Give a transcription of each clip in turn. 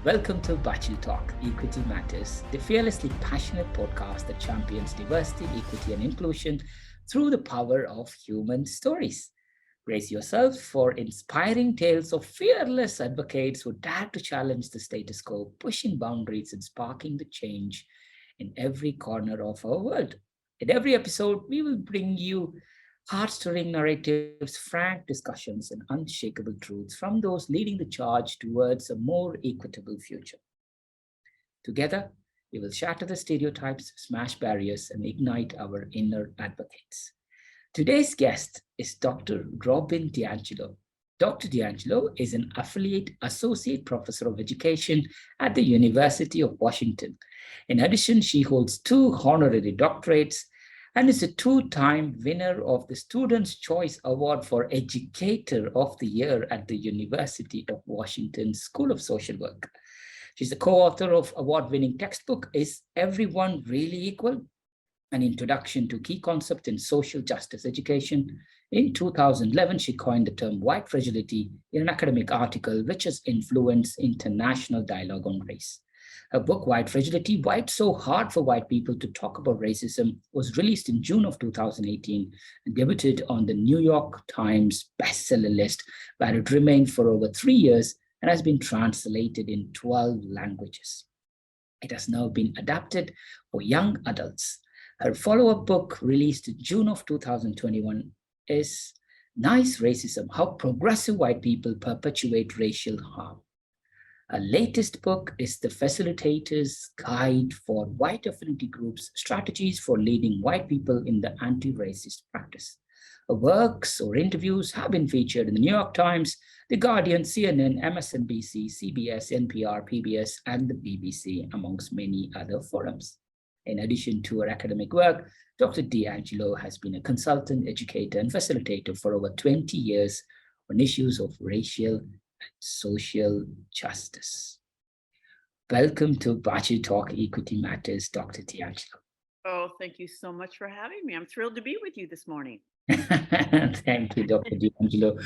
Welcome to Bachel Talk, Equity Matters, the fearlessly passionate podcast that champions diversity, equity, and inclusion through the power of human stories. Brace yourself for inspiring tales of fearless advocates who dare to challenge the status quo, pushing boundaries and sparking the change in every corner of our world. In every episode, we will bring you heart stirring narratives, frank discussions, and unshakable truths from those leading the charge towards a more equitable future. Together, we will shatter the stereotypes, smash barriers, and ignite our inner advocates. Today's guest is Dr. Robin DiAngelo. Dr. DiAngelo is an affiliate associate professor of education at the University of Washington. In addition, she holds two honorary doctorates and is a two-time winner of the Students' Choice Award for Educator of the Year at the University of Washington School of Social Work. She's the co-author of award-winning textbook, Is Everyone Really Equal? An Introduction to Key Concepts in Social Justice Education. In 2011, she coined the term white fragility in an academic article which has influenced international dialogue on race. Her book, White Fragility, Why It's So Hard for White People to Talk About Racism, was released in June of 2018 and debuted on the New York Times bestseller list, where it remained for over 3 years and has been translated in 12 languages. It has now been adapted for young adults. Her follow-up book, released in June of 2021, is Nice Racism: How Progressive White People Perpetuate Racial Harm. Her latest book is The Facilitator's Guide for White Affinity Groups: Strategies for Leading White People in the Anti-Racist Practice. Her works or interviews have been featured in the New York Times, The Guardian, CNN, MSNBC, CBS, NPR, PBS, and the BBC, amongst many other forums. In addition to her academic work, Dr. DiAngelo has been a consultant, educator, and facilitator for over 20 years on issues of racial and social justice. Welcome to Bachi Talk Equity Matters, Dr. DiAngelo. Oh, thank you so much for having me. I'm thrilled to be with you this morning. Thank you, Dr. DiAngelo.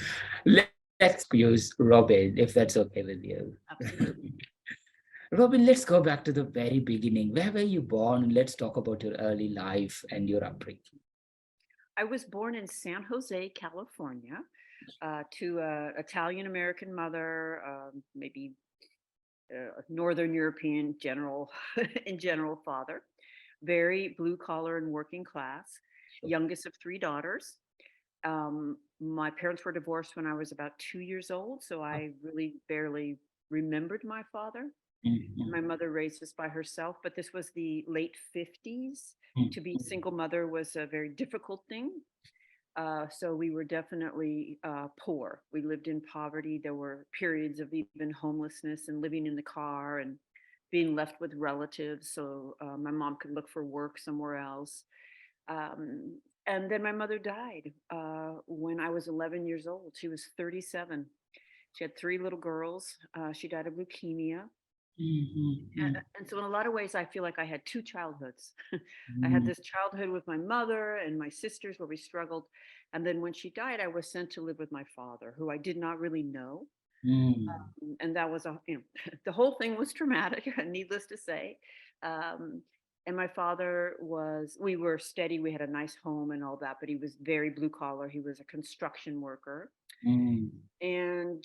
Let's use Robin, if that's okay with you. Absolutely. Robin, let's go back to the very beginning. Where were you born? Let's talk about your early life and your upbringing. I was born in San Jose, California, to an Italian American mother, maybe a Northern European general, in general father, very blue collar and working class, Sure. youngest of three daughters. My parents were divorced when I was about 2 years old, so I really barely remembered my father. Mhm, My mother raised us by herself, but this was the late 50s. To be a mhm, single mother was a very difficult thing. So we were definitely poor. We lived in poverty. There were periods of even homelessness and living in the car and being left with relatives. So my mom could look for work somewhere else. And then my mother died when I was 11 years old. She was 37. She had three little girls. She died of leukemia. mhm, And so in a lot of ways, I feel like I had two childhoods. I had mhm, this childhood with my mother and my sisters where we struggled. And then when she died, I was sent to live with my father, who I did not really know. mhm, And that was the whole thing was traumatic, needless to say. Um, and my father we were steady. We had a nice home and all that, but he was very blue collar. He was a construction worker. mhm, And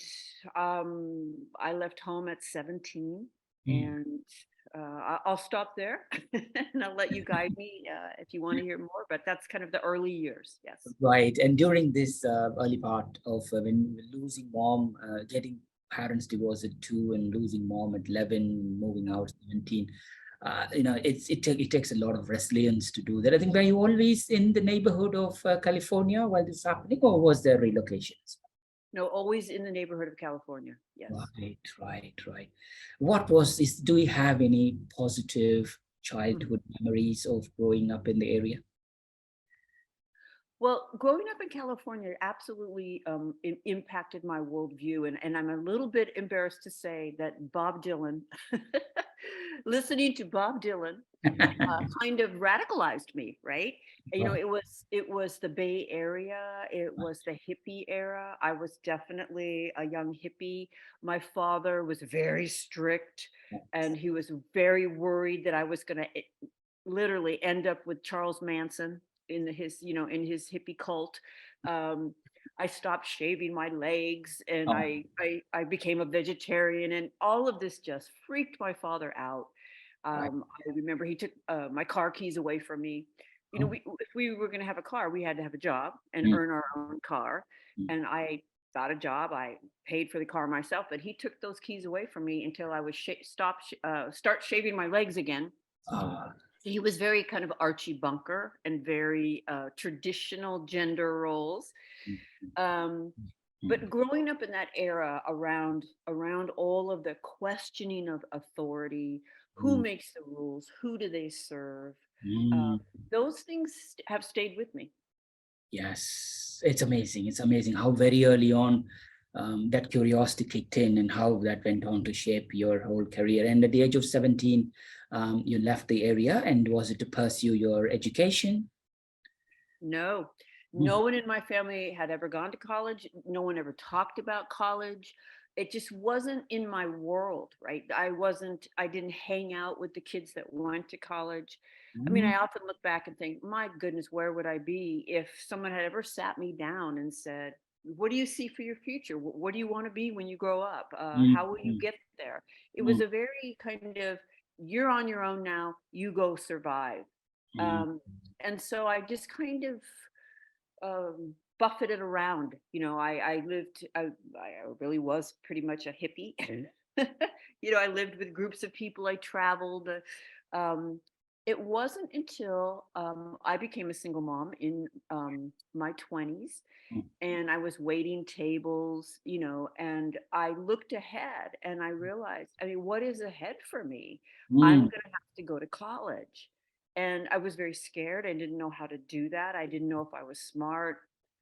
I left home at 17. mhm. And I'll stop there and I'll let you guide me if you want to hear more. But that's kind of the early years. Yes. Right. And during this early part of when losing mom, getting parents divorced at 2 and losing mom at 11, moving out 17, it takes a lot of resilience to do that. I think, were you always in the neighborhood of California while this is happening, or was there relocations? No, always in the neighborhood of California. Yes. Right, right, right. What was this? Do you have any positive Mhm. childhood memories of growing up in the area? Well, growing up in California absolutely impacted my worldview. And I'm a little bit embarrassed to say that Bob Dylan Listening to Bob Dylan kind of radicalized me, right? You know, Wow. it was the Bay Area, it was the hippie era. I was definitely a young hippie. My father was very strict, and he was very worried that I was going to literally end up with Charles Manson in his, in his hippie cult. Um, I stopped shaving my legs, and Oh, I became a vegetarian, and all of this just freaked my father out. right. I remember he took my car keys away from me. You know, Oh, if we were going to have a car, we had to have a job and mm, earn our own car. mm. And I got a job. I paid for the car myself, but he took those keys away from me until I was start shaving my legs again. Ah, He was very kind of Archie Bunker and very traditional gender roles. mm, Um, mm, but growing up in that era, around all of the questioning of authority, who mm, makes the rules, who do they serve, uh, mm. those things have stayed with me. Yes, it's amazing. It's amazing how very early on that curiosity kicked in and how that went on to shape your whole career. And at the age of 17, you left the area, and was it to pursue your education? No, Mm, no one in my family had ever gone to college. No one ever talked about college. It just wasn't in my world, right? I didn't hang out with the kids that went to college. I mean, mm, I often look back and think, my goodness, where would I be if someone had ever sat me down and said, what do you see for your future? What do you want to be when you grow up? mm, How will you mm, get there? It was mm, a very kind of, you're on your own now, you go survive. mm, Um, and so I just kind of buffeted around. You know, I really was pretty much a hippie. You know, I lived with groups of people. I traveled. Um, it wasn't until I became a single mom in my 20s, mm, and I was waiting tables, and I looked ahead and I realized, I mean, what is ahead for me? I'm mm, going to have to go to college. And I was very scared. I didn't know how to do that. I didn't know if I was smart.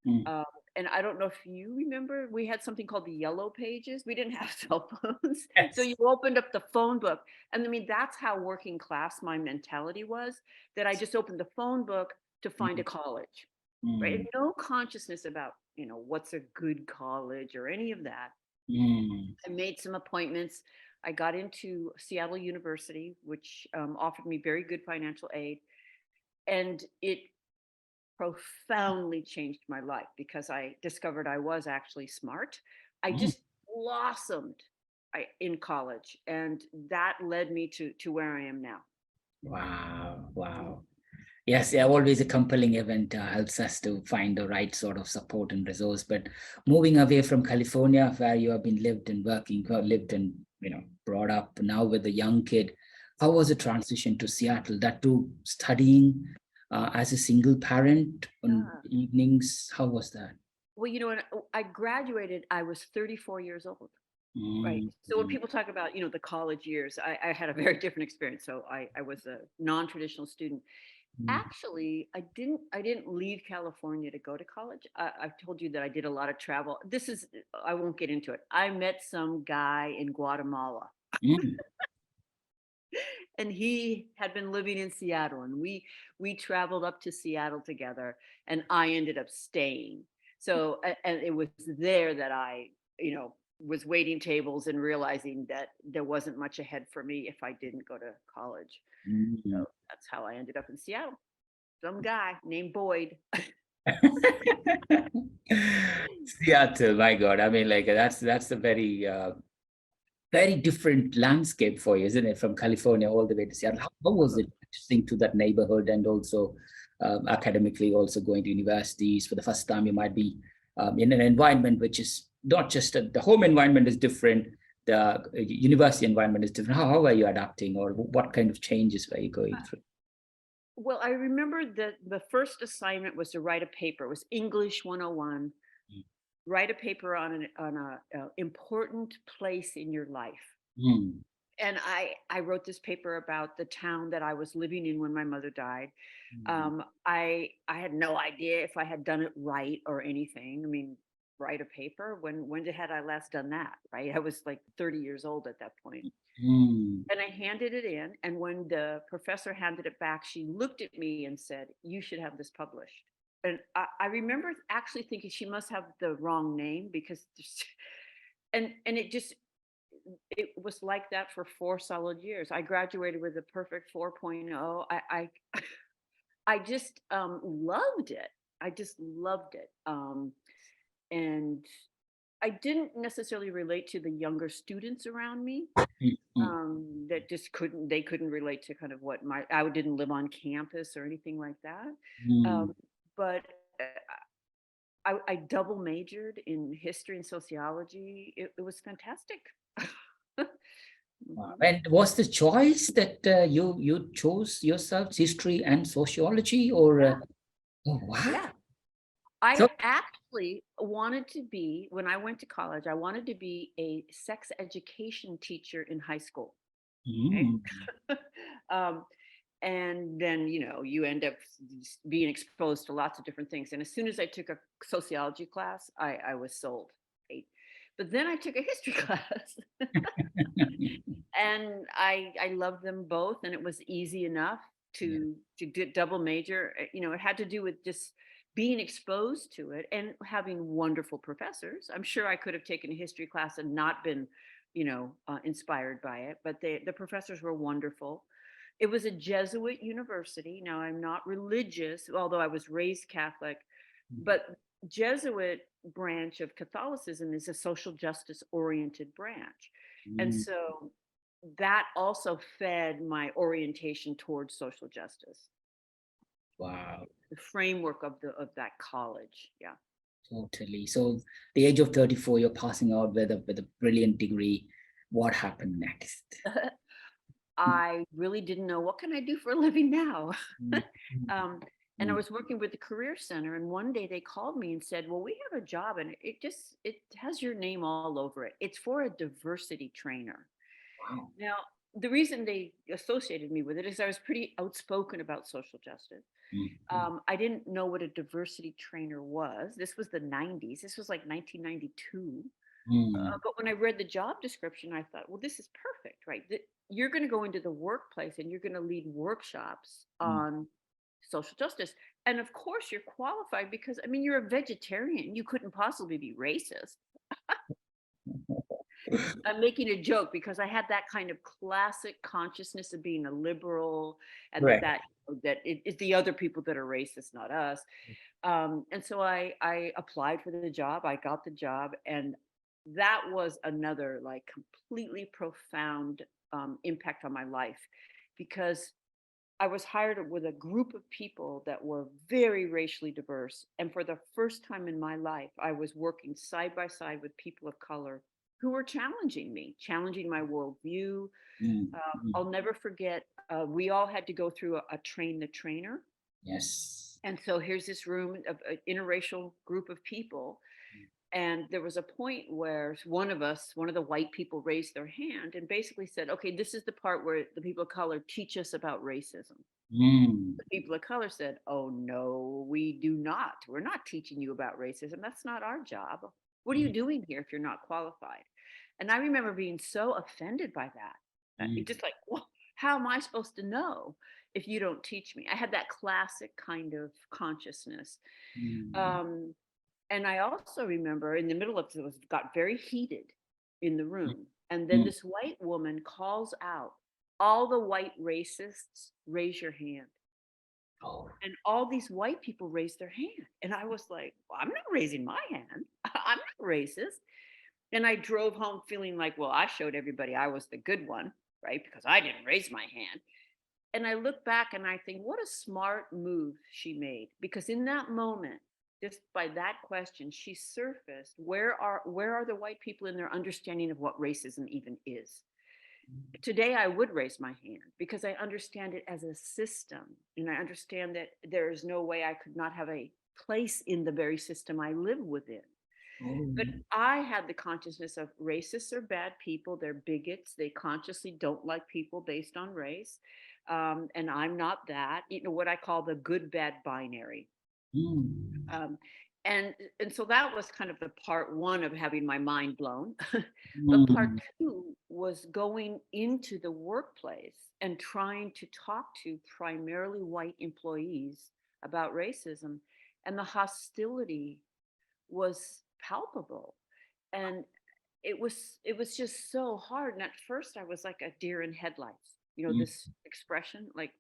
mm. Um, and I don't know if you remember, we had something called the yellow pages. We didn't have cell phones. So Yes. you opened up the phone book. And I mean, that's how working class my mentality was, that I just opened the phone book to find a Mm, college, right? And mm, no consciousness about, what's a good college or any of that. mm, I made some appointments. I got into Seattle University, which offered me very good financial aid. And it profoundly changed my life because I discovered I was actually smart. I mm. just blossomed in college, and that led me to where I am now. Wow, wow. Yes, yeah, always a compelling event helps us to find the right sort of support and resource. But moving away from California, where you have been lived and working, lived and brought up now with a young kid, how was the transition to Seattle? That too, studying as a single parent on Yeah. evenings. How was that? Well, when I graduated, I was 34 years old. Right. Mm, So when people talk about, the college years, I had a very different experience. So I was a non-traditional student. mm, Actually, I didn't leave California to go to college. I've told you that I did a lot of travel. I won't get into it. I met some guy in Guatemala, mm, and he had been living in Seattle, and we traveled up to Seattle together, and I ended up staying. So and it was there that I, was waiting tables and realizing that there wasn't much ahead for me if I didn't go to college. mm. So that's how I ended up in Seattle. Some guy named Boyd. Seattle, my God. I mean, like that's a very different landscape for you, isn't it? From California all the way to Seattle. How was it adjusting to that neighborhood, and also academically, also going to universities for the first time? You might be in an environment which is not just the home environment is different. The university environment is different. How are you adapting, or what kind of changes were you going through? Well, I remember that the first assignment was to write a paper. It was English 101. Write a paper on a important place in your life. Mm, And I wrote this paper about the town that I was living in when my mother died. mm, I had no idea if I had done it right or anything. I mean, write a paper. When had I last done that? Right. I was like 30 years old at that point. Mm. And I handed it in. And when the professor handed it back, she looked at me and said, "You should have this published." And I remember actually thinking she must have the wrong name because and it was like that for 4 solid years. I graduated with a perfect 4.0. I just loved it. I just loved it. And I didn't necessarily relate to the younger students around me, Mm, mm, that just couldn't relate to kind of what my I didn't live on campus or anything like that. mm. Um, but I double majored in history and sociology. It was fantastic. Wow. Mhm. And was the choice that you chose yourself history and sociology, or Yeah, oh wow. yeah. I So actually wanted to be, when I went to college, I wanted to be a sex education teacher in high school. Okay. mm, um, and then, you end up being exposed to lots of different things. And as soon as I took a sociology class, I was sold. Right? But then I took a history class and I loved them both, and it was easy enough yeah. to get double major. It had to do with just being exposed to it and having wonderful professors. I'm sure I could have taken a history class and not been, inspired by it, but the professors were wonderful. It was a Jesuit university. Now, I'm not religious, although I was raised Catholic, but Jesuit branch of Catholicism is a social justice oriented branch. And Mm, so that also fed my orientation towards social justice, wow. the framework of that college. Yeah. Totally. So the age of 34, you're passing out with a brilliant degree. What happened next? I really didn't know what can I do for a living now. Mm, mm, um, and I mm. was working with the Career Center, and one day they called me and said, "Well, we have a job, and it has your name all over it. It's for a diversity trainer." Wow. Now, the reason they associated me with it is I was pretty outspoken about social justice. Mm, mm, I didn't know what a diversity trainer was. This was the 90s. This was like 1992. mm, But when I read the job description, I thought, well, this is perfect, right? You're going to go into the workplace and you're going to lead workshops mm. on social justice. And of course, you're qualified because, I mean, you're a vegetarian. You couldn't possibly be racist. I'm making a joke because I had that kind of classic consciousness of being a liberal, and Right. that it's the other people that are racist, not us. And so I applied for the job. I got the job, and that was another like completely profound impact on my life, because I was hired with a group of people that were very racially diverse. And for the first time in my life, I was working side by side with people of color who were challenging me, challenging my worldview. Mm, mm. I'll never forget, we all had to go through a train the trainer. Yes. And so here's this room of an interracial group of people. And there was a point where one of the white people raised their hand and basically said, "Okay, this is the part where the people of color teach us about racism." Mm, The people of color said, "Oh, no, we do not. We're not teaching you about racism. That's not our job. What are you mm, doing here if you're not qualified?" And I remember being so offended by that. It mm, just like, well, how am I supposed to know if you don't teach me? I had that classic kind of consciousness. mm, Um, and I also remember in the middle of it was got very heated in the mm, room. And then mm. this white woman calls out, "All the white racists, raise your hand." Oh. And all these white people raised their hand. And I was like, well, I'm not raising my hand. I'm not racist. And I drove home feeling like, well, I showed everybody I was the good one, right? Because I didn't raise my hand. And I look back and I think, what a smart move she made. Because in that moment, just by that question, she surfaced where are the white people in their understanding of what racism even is. Today I would raise my hand because I understand it as a system, and I understand that there is no way I could not have a place in the very system I live within. But Oh. I had the consciousness of racists are bad people, they're bigots, they consciously don't like people based on race. And I'm not that, what I call the good bad binary. Mm, um, and so that was kind of the part one of having my mind blown. But part Mm, two was going into the workplace and trying to talk to primarily white employees about racism, and the hostility was palpable. And it was just so hard. And at first I was like a deer in headlights, mm, this expression, like,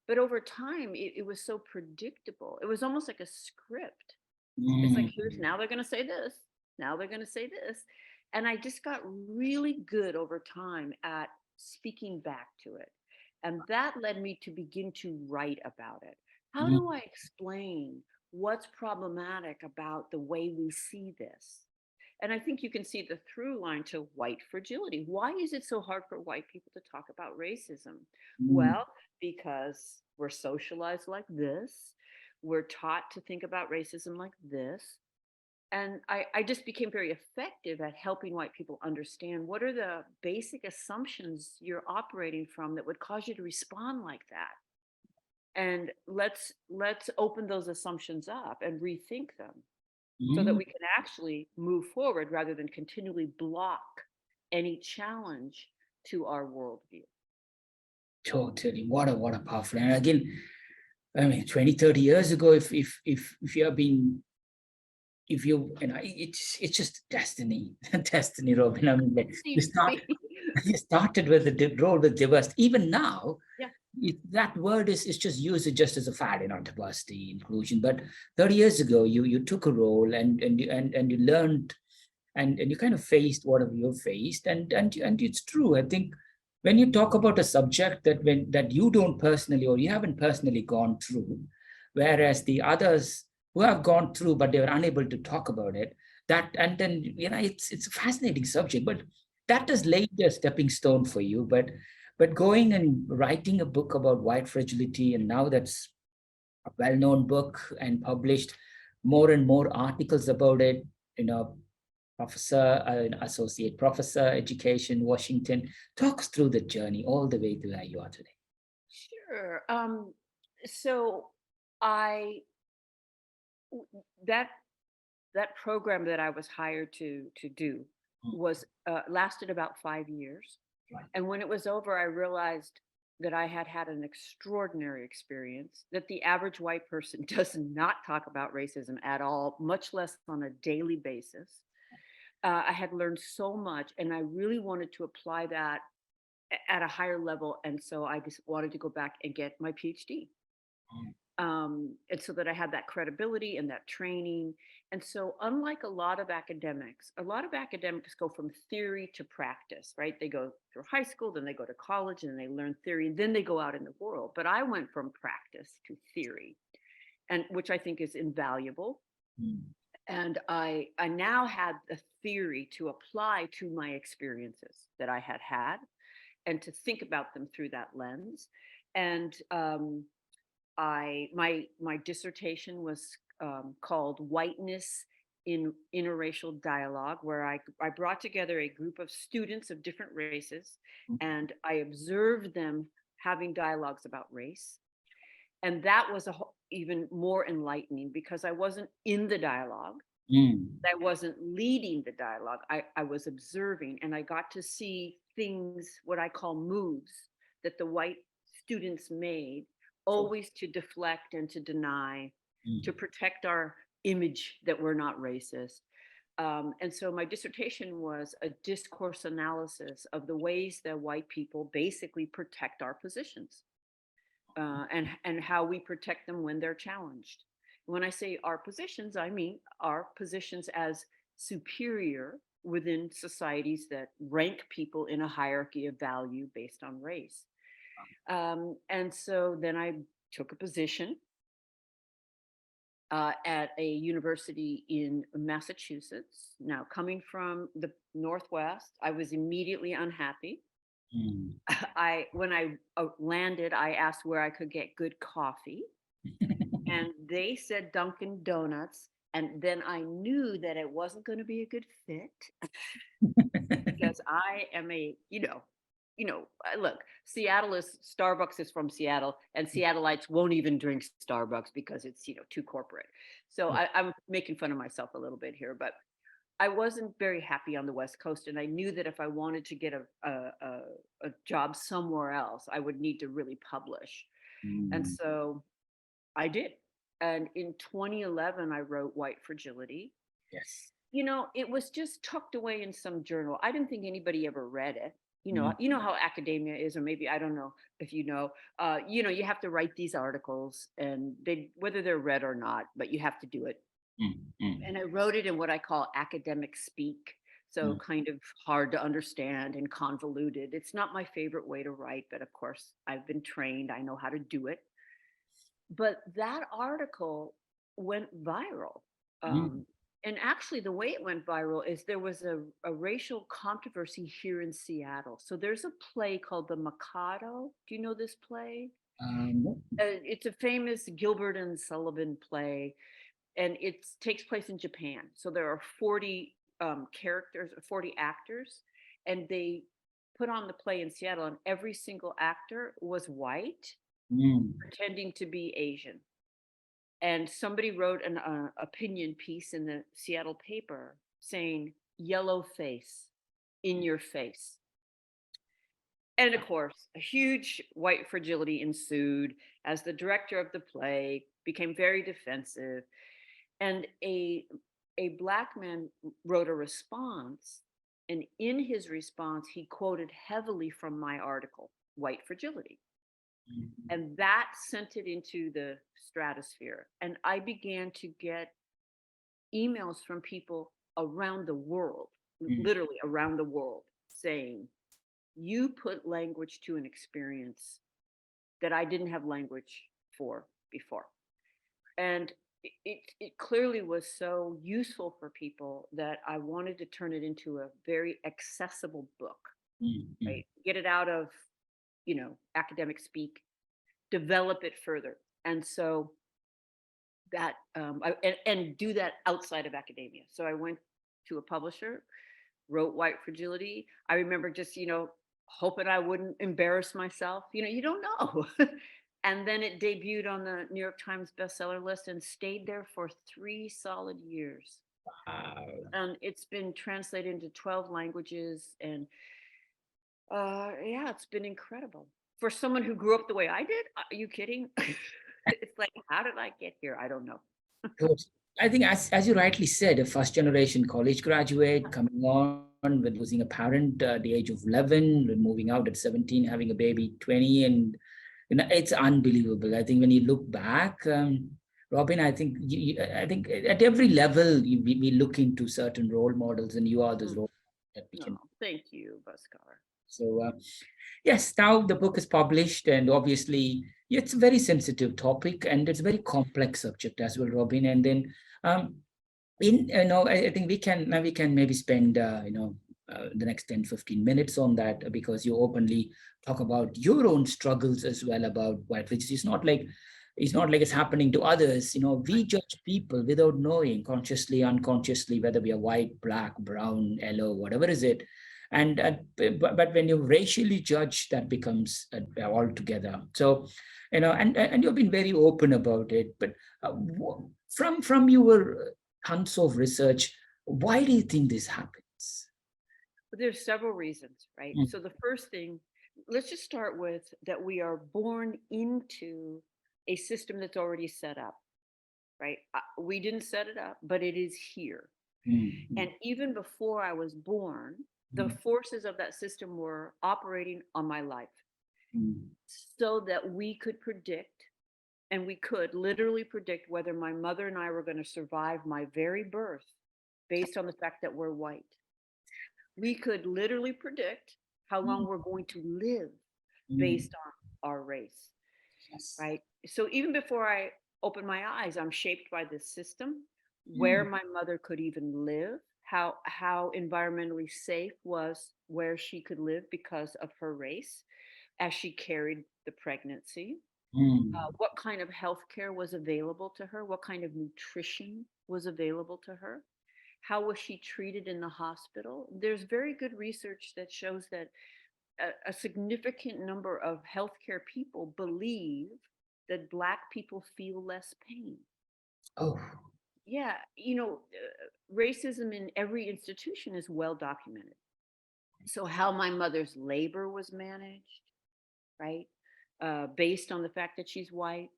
but over time it was so predictable. It was almost like a script. It's like, here's, mm, now they're going to say this, now they're going to say this. And I just got really good over time at speaking back to it. And that led me to begin to write about it. How mm, do I explain what's problematic about the way we see this? And I think you can see the through line to white fragility. Why is it so hard for white people to talk about racism? mm, Well, because we're socialized like this. We're taught to think about racism like this. And I just became very effective at helping white people understand what are the basic assumptions you're operating from that would cause you to respond like that. And let's open those assumptions up and rethink them so that mm. we can actually move forward rather than continually block any challenge to our worldview. Totally. What a powerful. And again, I mean, 20, 30 years ago, if you have been, if you know, it's just destiny, destiny, Robin. I mean, like, you Seems to start, be. you started with the role with diversity. Even now, Yeah. that word is just used just as a fad, diversity, inclusion. But 30 years ago, you took a role and you learned and you kind of faced whatever you faced, and it's true. I think when you talk about a subject that you don't personally or you haven't personally gone through, whereas the others who have gone through but they were unable to talk about it, that and then it's a fascinating subject, but that has laid a stepping stone for you. But going and writing a book about white fragility, and now that's a well-known book and published more and more articles about it, you know, professor, associate professor, education, Washington. Talk us through the journey all the way to where you are today. Sure. So I that that program that I was hired to do Mm, was lasted about 5 years. right. And when it was over, I realized that I had had an extraordinary experience, that the average white person does not talk about racism at all, much less on a daily basis. I had learned so much, and I really wanted to apply that at a higher level. And so I just wanted to go back and get my PhD. Mm, And so that I had that credibility and that training. And so, unlike a lot of academics go from theory to practice, right? They go through high school, then they go to college, and they learn theory, and then they go out in the world. But I went from practice to theory, and which I think is invaluable. mm, And I now had the theory to apply to my experiences that I had had, and to think about them through that lens. And I my dissertation was called "Whiteness in Interracial Dialogue," where I brought together a group of students of different races, and I observed them having dialogues about race. And that was even more enlightening because I wasn't in the dialogue. mm, I wasn't leading the dialogue. I was observing, and I got to see things, what I call moves, that the white students made, sure. always to deflect and to deny, to Mm, protect our image that we're not racist. And so my dissertation was a discourse analysis of the ways that white people basically protect our positions, and how we protect them when they're challenged. When I say our positions, I mean our positions as superior within societies that rank people in a hierarchy of value based on race. And so then I took a position at a university in Massachusetts. Now, coming from the Northwest, I was immediately unhappy. mm. I when I landed, I asked where I could get good coffee, and they said Dunkin' Donuts. And then I knew that it wasn't going to be a good fit because I am a, look, Seattle is Starbucks is from Seattle, and Seattleites won't even drink Starbucks because it's, too corporate. So Yeah. I'm making fun of myself a little bit here, but I wasn't very happy on the West Coast, and I knew that if I wanted to get a job somewhere else, I would need to really publish. And Mm, so I did. And in 2011, I wrote White Fragility. yes. It was just tucked away in some journal. I didn't think anybody ever read it. Mm, You know how academia is, or maybe I don't know if you know. You have to write these articles, and whether they're read or not, but you have to do it. mm, mm, And I wrote it in what I call academic speak, so mm, kind of hard to understand and convoluted. It's not my favorite way to write, but of course, I've been trained. I know how to do it. But that article went viral. mm. Um, and actually, the way it went viral is there was a racial controversy here in Seattle. So there's a play called The Mikado. Do you know this play? No. It's a famous Gilbert and Sullivan play, and it takes place in Japan. So there are 40 characters, 40 actors, and they put on the play in Seattle, and every single actor was white, Mm, pretending to be Asian. And somebody wrote an opinion piece in the Seattle paper saying yellow face in your face. And of course, a huge white fragility ensued as the director of the play became very defensive. And a black man wrote a response. And in his response, he quoted heavily from my article, White Fragility. mm, And that sent it into the stratosphere. And I began to get emails from people around the world, mm. literally around the world, saying, you put language to an experience that I didn't have language for before. And it clearly was so useful for people that I wanted to turn it into a very accessible book, Mm, mm. right? Get it out of, academic speak, develop it further. And so and do that outside of academia. So I went to a publisher, wrote White Fragility. I remember just, hoping I wouldn't embarrass myself. You don't know. And then it debuted on the New York Times bestseller list and stayed there for 3 solid years. Wow. And it's been translated into 12 languages. And yeah, it's been incredible. For someone who grew up the way I did, are you kidding? It's like, how did I get here? I don't know. Good. I think, as you rightly said, a first generation college graduate coming on with losing a parent at the age of 11, then moving out at 17, having a baby 20, and it's unbelievable. I think when you look back, Robin, I think I think at every level we look into certain role models, and you are those Mm. role that we No, can. thank you, Buskar. So yes, now the book is published, and obviously it's a very sensitive topic, and it's a very complex subject as well, Robin. And then um, I think we can maybe spend the next 10, 15 minutes on that, because you openly talk about your own struggles as well about white, which is not like it's happening to others. We Right. judge people without knowing, consciously, unconsciously, whether we are white, black, brown, yellow, whatever is it. And but when you racially judge, that becomes altogether. So, and you've been very open about it. But from your tons of research, why do you think this happens? But there's several reasons, right? Mm, So the first thing, let's just start with that we are born into a system that's already set up, right? We didn't set it up, but it is here. mm, mm, And even before I was born, the mm, forces of that system were operating on my life mm, so that we could predict, and we could literally predict whether my mother and I were going to survive my very birth based on the fact that we're white. We could literally predict how long mm, we're going to live mm. based on our race, Yes. right? So even before I open my eyes, I'm shaped by this system, where Mm, my mother could even live, how environmentally safe was where she could live because of her race as she carried the pregnancy, mm, what kind of health care was available to her, what kind of nutrition was available to her, how was she treated in the hospital. There's very good research that shows that a significant number of healthcare people believe that Black people feel less pain. Oh, Yeah, racism in every institution is well documented. So, how my mother's labor was managed, right? Based on the fact that she's white,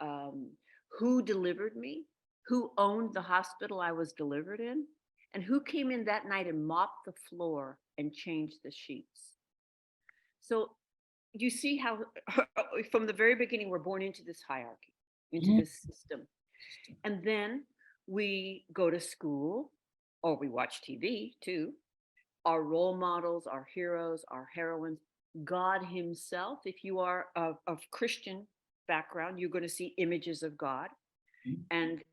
um, who delivered me, who owned the hospital I was delivered in, and who came in that night and mopped the floor and changed the sheets. So, you see how from the very beginning we're born into this hierarchy, into mm, this system, and then we go to school or we watch TV too. Our role models, our heroes, our heroines, God Himself. If you are of Christian background, you're going to see images of God. mm, And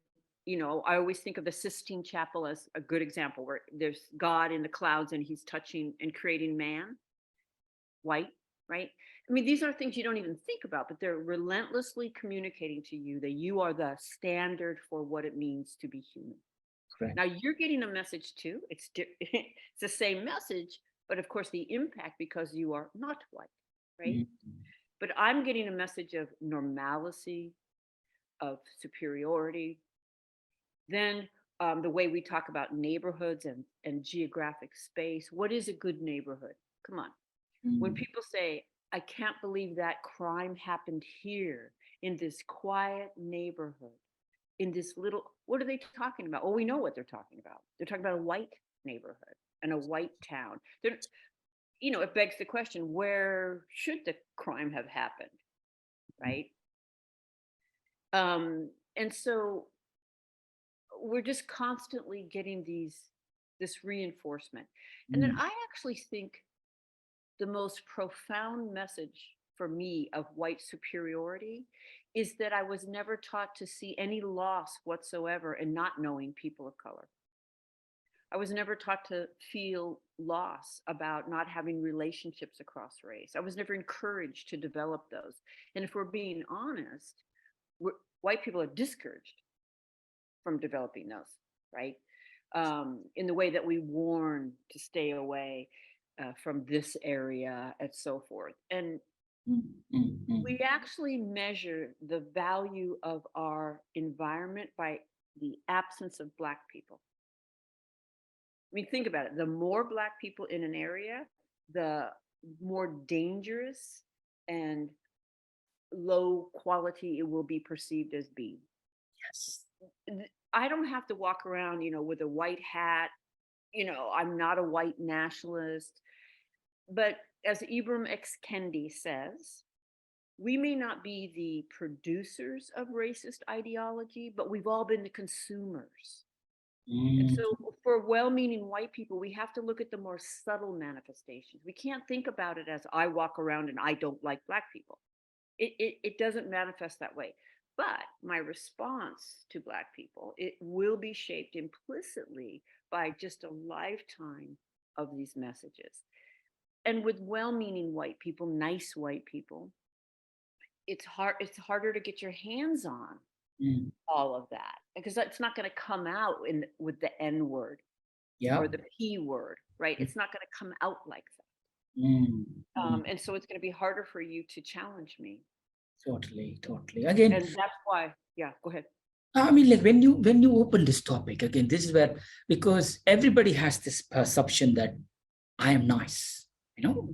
I always think of the Sistine Chapel as a good example where there's God in the clouds and He's touching and creating man, white, right? I mean, these are things you don't even think about, but they're relentlessly communicating to you that you are the standard for what it means to be human. Now correct. you're getting a message too. It's the same message, but of course the impact because you are not white, right? Mm, But I'm getting a message of normalcy, of superiority. Then the way we talk about neighborhoods and geographic space. What is a good neighborhood? Come on. When mm, people say, I can't believe that crime happened here in this quiet neighborhood, in this little, what are they talking about? Oh, we know what they're talking about. They're talking about a white neighborhood and a white town. It begs the question, where should the crime have happened, mm, right? And so we're just constantly getting this reinforcement. And then mm, I actually think the most profound message for me of white superiority is that I was never taught to see any loss whatsoever in not knowing people of color. I was never taught to feel loss about not having relationships across race. I was never encouraged to develop those. And if we're being honest, white people are discouraged from developing those, right? In the way that we warn to stay away from this area and so forth. And mm, mm, mm. we actually measure the value of our environment by the absence of Black people. I mean, think about it. The more Black people in an area, the more dangerous and low quality it will be perceived as being. Yes. I don't have to walk around, with a white hat. I'm not a white nationalist. But as Ibram X. Kendi says, we may not be the producers of racist ideology, but we've all been the consumers. And Mm, so, for well meaning white people, we have to look at the more subtle manifestations. We can't think about it as I walk around and I don't like Black people. It doesn't manifest that way. But my response to Black people, it will be shaped implicitly by just a lifetime of these messages. And with well meaning white people, nice white people, it's harder to get your hands on mm. all of that because it's not going to come out in with the N word Yeah. or the P word, right? It's not going to come out like Mm, that. mm. And so it's going to be harder for you to challenge me. Totally, totally. Again, And that's why, yeah, go ahead. I mean, like when you open this topic again, this is where, because everybody has this perception that I am nice,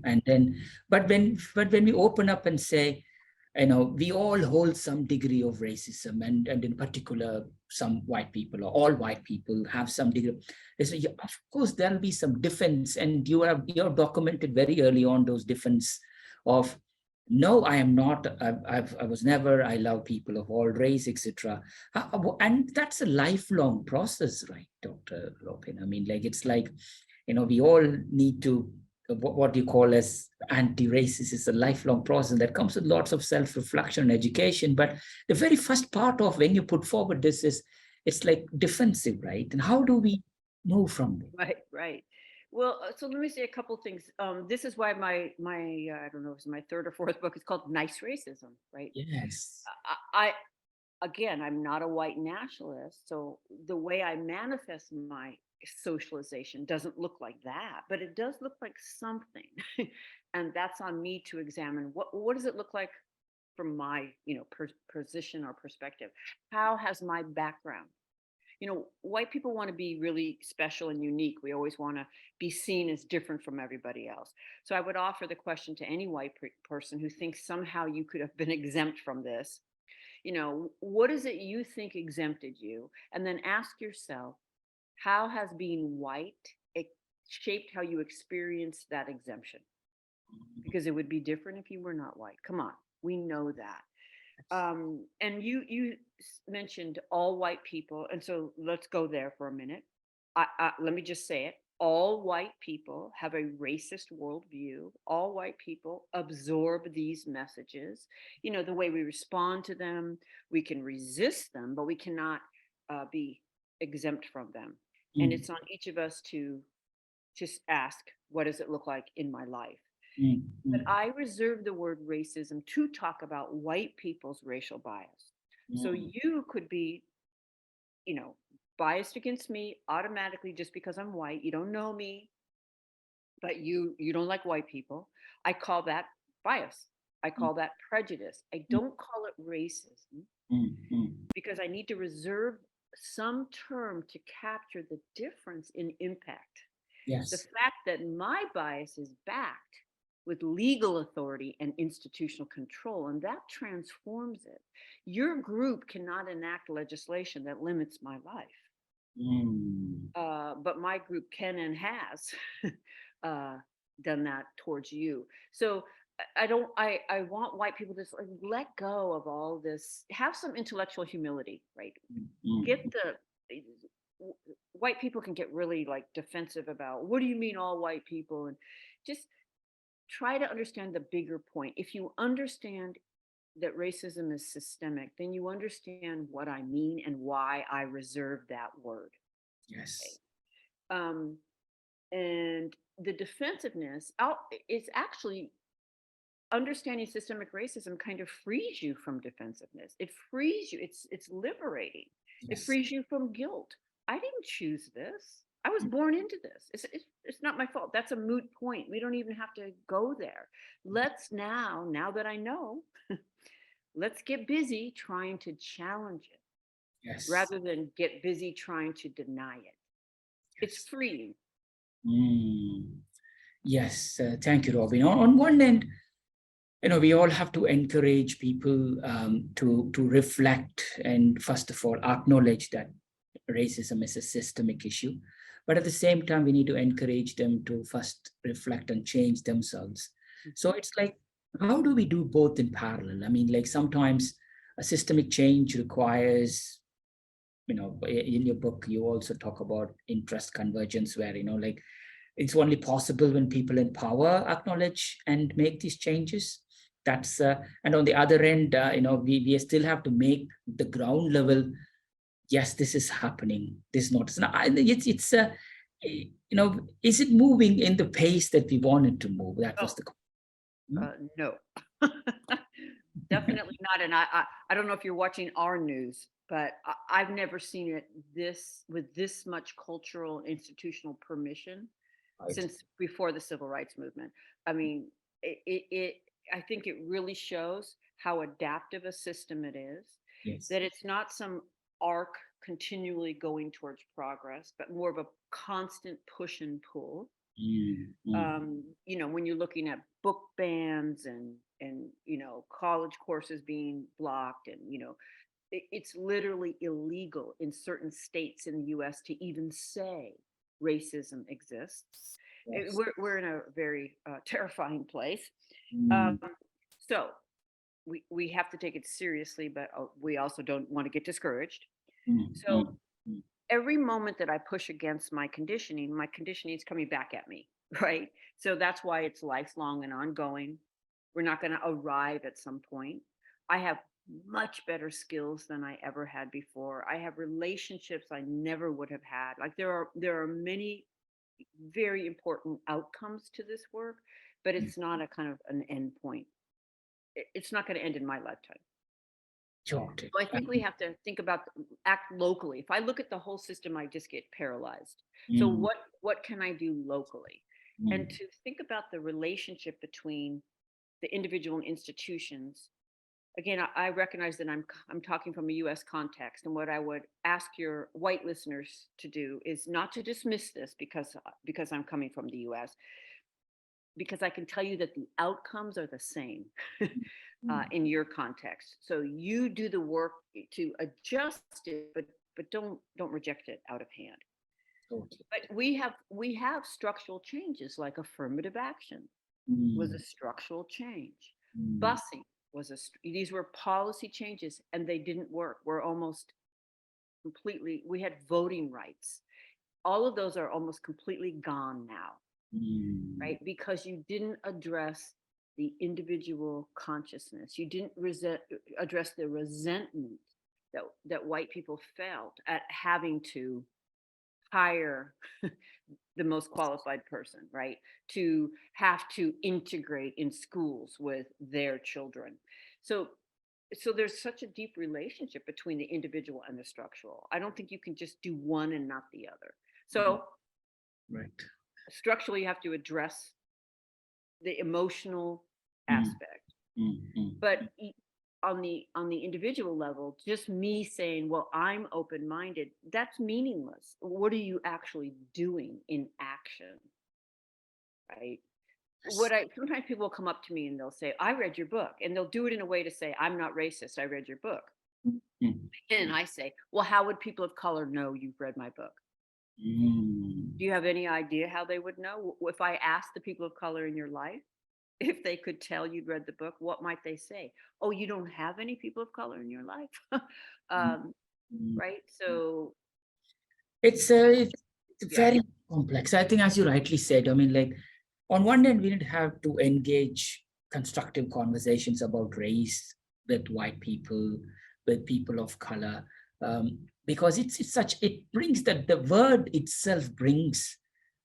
and then but when we open up and say, we all hold some degree of racism, and in particular, some white people or all white people have some degree. They say, yeah, of course, there'll be some difference, and you have documented very early on those difference of, no, I am not. I was never. I love people of all race, etc. And that's a lifelong process, right, Dr. Lopin? I mean, like it's like, we all need to, what you call as anti-racist is a lifelong process that comes with lots of self-reflection and education. But the very first part of when you put forward this is, it's like defensive, right? And how do we move from there? Right, right. Well, so let me say a couple things. This is why my I don't know, it's my third or fourth book. It's called Nice Racism, right? Yes. I again, I'm not a white nationalist, so the way I manifest my socialization doesn't look like that, but it does look like something. And that's on me to examine what does it look like from my, position or perspective. How has my background, white people want to be really special and unique. We always want to be seen as different from everybody else. So I would offer the question to any white person who thinks somehow you could have been exempt from this. What is it you think exempted you? And then ask yourself, how has being white shaped how you experience that exemption? Because it would be different if you were not white. Come on, we know that. And you mentioned all white people, and so let's go there for a minute. Let me just say it. All white people have a racist worldview. All white people absorb these messages. The way we respond to them, we can resist them, but we cannot be exempt from them. And Mm, it's on each of us to just ask, what does it look like in my life? mm, But mm, I reserve the word racism to talk about white people's racial bias. So mm. you could be, you know, biased against me automatically just because I'm white. You don't know me, but you don't like white people. I call that bias. I Mm, call that prejudice. I mm, don't call it racism mm, mm. because I need to reserve some term to capture the difference in impact. The Yes, fact that my bias is backed with legal authority and institutional control, and that transforms it. Your group cannot enact legislation that limits my life, mm, but my group can and has uh, done that towards you. So I don't. I want white people to just like let go of all this. Have some intellectual humility, right? Get mm. the white people can get really like defensive about what do you mean all white people, and just try to understand the bigger point. If you understand that racism is systemic, then you understand what I mean and why I reserve that word. Yes, Okay? And the defensiveness it's actually understanding systemic racism kind of frees you from defensiveness. It frees you. It's liberating. It yes. frees you from guilt. I didn't choose this. I was Mm, born into this. It's not my fault. That's a moot point. We don't even have to go there. Let's now that I know, let's get busy trying to challenge it yes, rather than get busy trying to deny it. It's yes. freeing. Mm. Yes, thank you, Robin. On one end, we all have to encourage people to reflect and first of all acknowledge that racism is a systemic issue. But at the same time, we need to encourage them to first reflect and change themselves. So Mhm. it's like, how do we do both in parallel? I mean, like sometimes a systemic change requires, in your book, you also talk about interest convergence, where, like it's only possible when people in power acknowledge and make these changes. That's and on the other end, we still have to make the ground level. Yes, this is happening. This is not. It's is it moving in the pace that we wanted to move? That was Oh, the. Hmm? no. Definitely not. And I don't know if you're watching our news, but I've never seen it this with this much cultural institutional permission Right. since before the civil rights movement. I mean, I think it really shows how adaptive a system it is, Yes. that it's not some arc continually going towards progress, but more of a constant push and pull. Mm, mm. When you're looking at book bans and college courses being blocked, and it's literally illegal in certain states in the US to even say racism exists. Yes. We're in a very terrifying place. Mm, Um, so we have to take it seriously, but we also don't want to get discouraged. mm, So mm, mm. every moment that I push against my conditioning is coming back at me, right? So that's why it's lifelong and ongoing. We're not going to arrive at some point. I have much better skills than I ever had before. I have relationships I never would have had. Like there are many very important outcomes to this work, but Mm. it's not a kind of an end point. It's not going to end in my lifetime. Got it. So I think we have to think about act locally. If I look at the whole system, I just get paralyzed. So Mm, what can I do locally? and mm, to think about the relationship between the individual and institutions. Again, I recognize that I'm talking from a U.S. context, and what I would ask your white listeners to do is not to dismiss this because I'm coming from the U.S. Because I can tell you that the outcomes are the same mm. in your context. So you do the work to adjust it, but don't reject it out of hand. Totally. But we have structural changes like affirmative action was a Mm, structural change. mm, Busing was these were policy changes and they didn't work. We're almost completely, we had voting rights. All of those are almost completely gone now, mm, right? Because you didn't address the individual consciousness. You didn't address the resentment that white people felt at having to hire the most qualified person, right? To have to integrate in schools with their children. So there's such a deep relationship between the individual and the structural. I don't think you can just do one and not the other. mm. So Right. structurally you have to address the emotional Mm, aspect. mm, mm. But on the individual level, just me saying, well, I'm open minded, that's meaningless. What are you actually doing in action, right? What Yes. I Sometimes people will come up to me and they'll say, I read your book, and they'll do it in a way to say, I'm not racist, I read your book. Mm, And I say, well, how would people of color know you've read my book? mm, Do you have any idea how they would know? If I asked the people of color in your life if they could tell you'd read the book, what might they say? Oh, you don't have any people of color in your life? mm, um, mm. right? So, It's yeah. very complex. I think, as you rightly said, I mean, like, on one hand, we didn't have to engage constructive conversations about race with white people, with people of color, because it's such, it brings that the word itself brings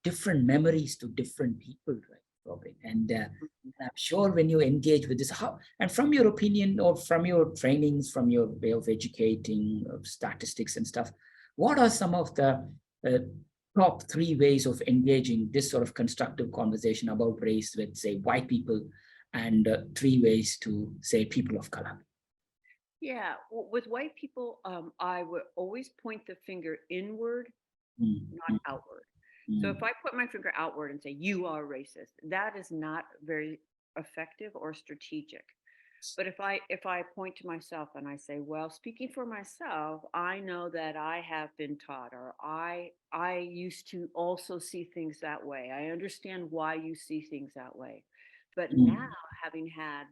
different memories to different people, right, Robin? Mhm. And I'm sure when you engage with this, how, and from your opinion or from your trainings, from your way of educating, of statistics and stuff, what are some of the uh, top three ways of engaging this sort of constructive conversation about race with, say, white people, and three ways to, say, people of color? Yeah. With white people, I would always point the finger inward, Mm, not mm, outward. So if mm, I put my finger outward and say, you are racist, that is not very effective or strategic. But if I point to myself and I say, well, speaking for myself, I know that I have been taught, or I used to also see things that way. I understand why you see things that way. But now, mm, having had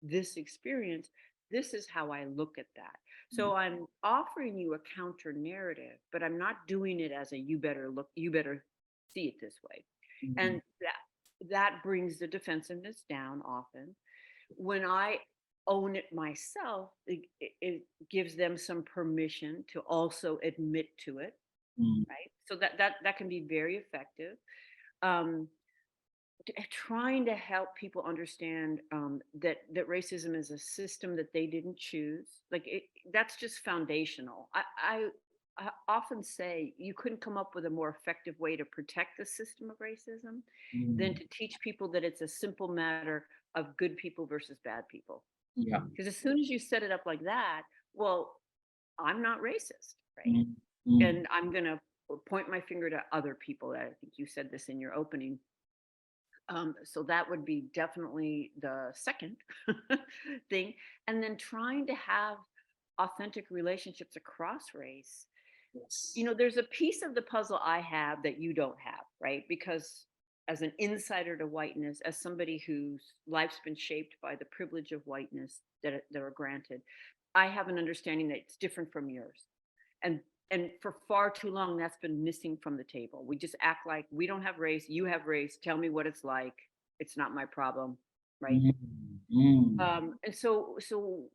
this experience, this is how I look at that. So I'm offering you a counter narrative, but I'm not doing it as a you better see it this way. mm, And that brings the defensiveness down often. When I own it myself, it gives them some permission to also admit to it, mm, right? So that can be very effective. Um, Trying to help people understand that racism is a system that they didn't choose. Like that's just foundational. I often say you couldn't come up with a more effective way to protect the system of racism than mm. to teach people that it's a simple matter of good people versus bad people. Yeah. Because as soon as you set it up like that, well, I'm not racist, right? Mm, mm, And I'm going to point my finger to other people. I think you said this in your opening. So that would be definitely the second thing. And then trying to have authentic relationships across race. yes. There's a piece of the puzzle I have that you don't have, right? Because as an insider to whiteness, as somebody whose life's been shaped by the privilege of whiteness that are granted, I have an understanding that it's different from yours. And for far too long, that's been missing from the table. We just act like we don't have race, you have race, tell me what it's like. It's not my problem, right? Mm, mm, And so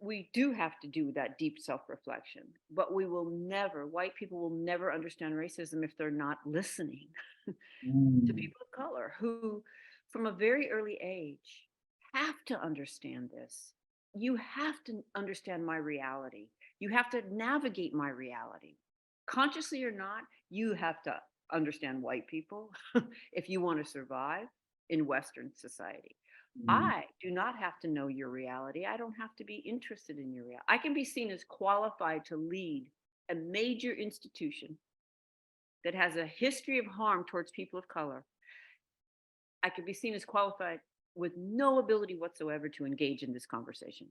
we do have to do that deep self-reflection, but we will never, white people will never understand racism if they're not listening to mm, people of color who, from a very early age, have to understand this. You have to understand my reality. You have to navigate my reality. Consciously or not, you have to understand white people if you want to survive in Western society. Mm, I do not have to know your reality. I don't have to be interested in your reality. I can be seen as qualified to lead a major institution that has a history of harm towards people of color. I could be seen as qualified with no ability whatsoever to engage in this conversation,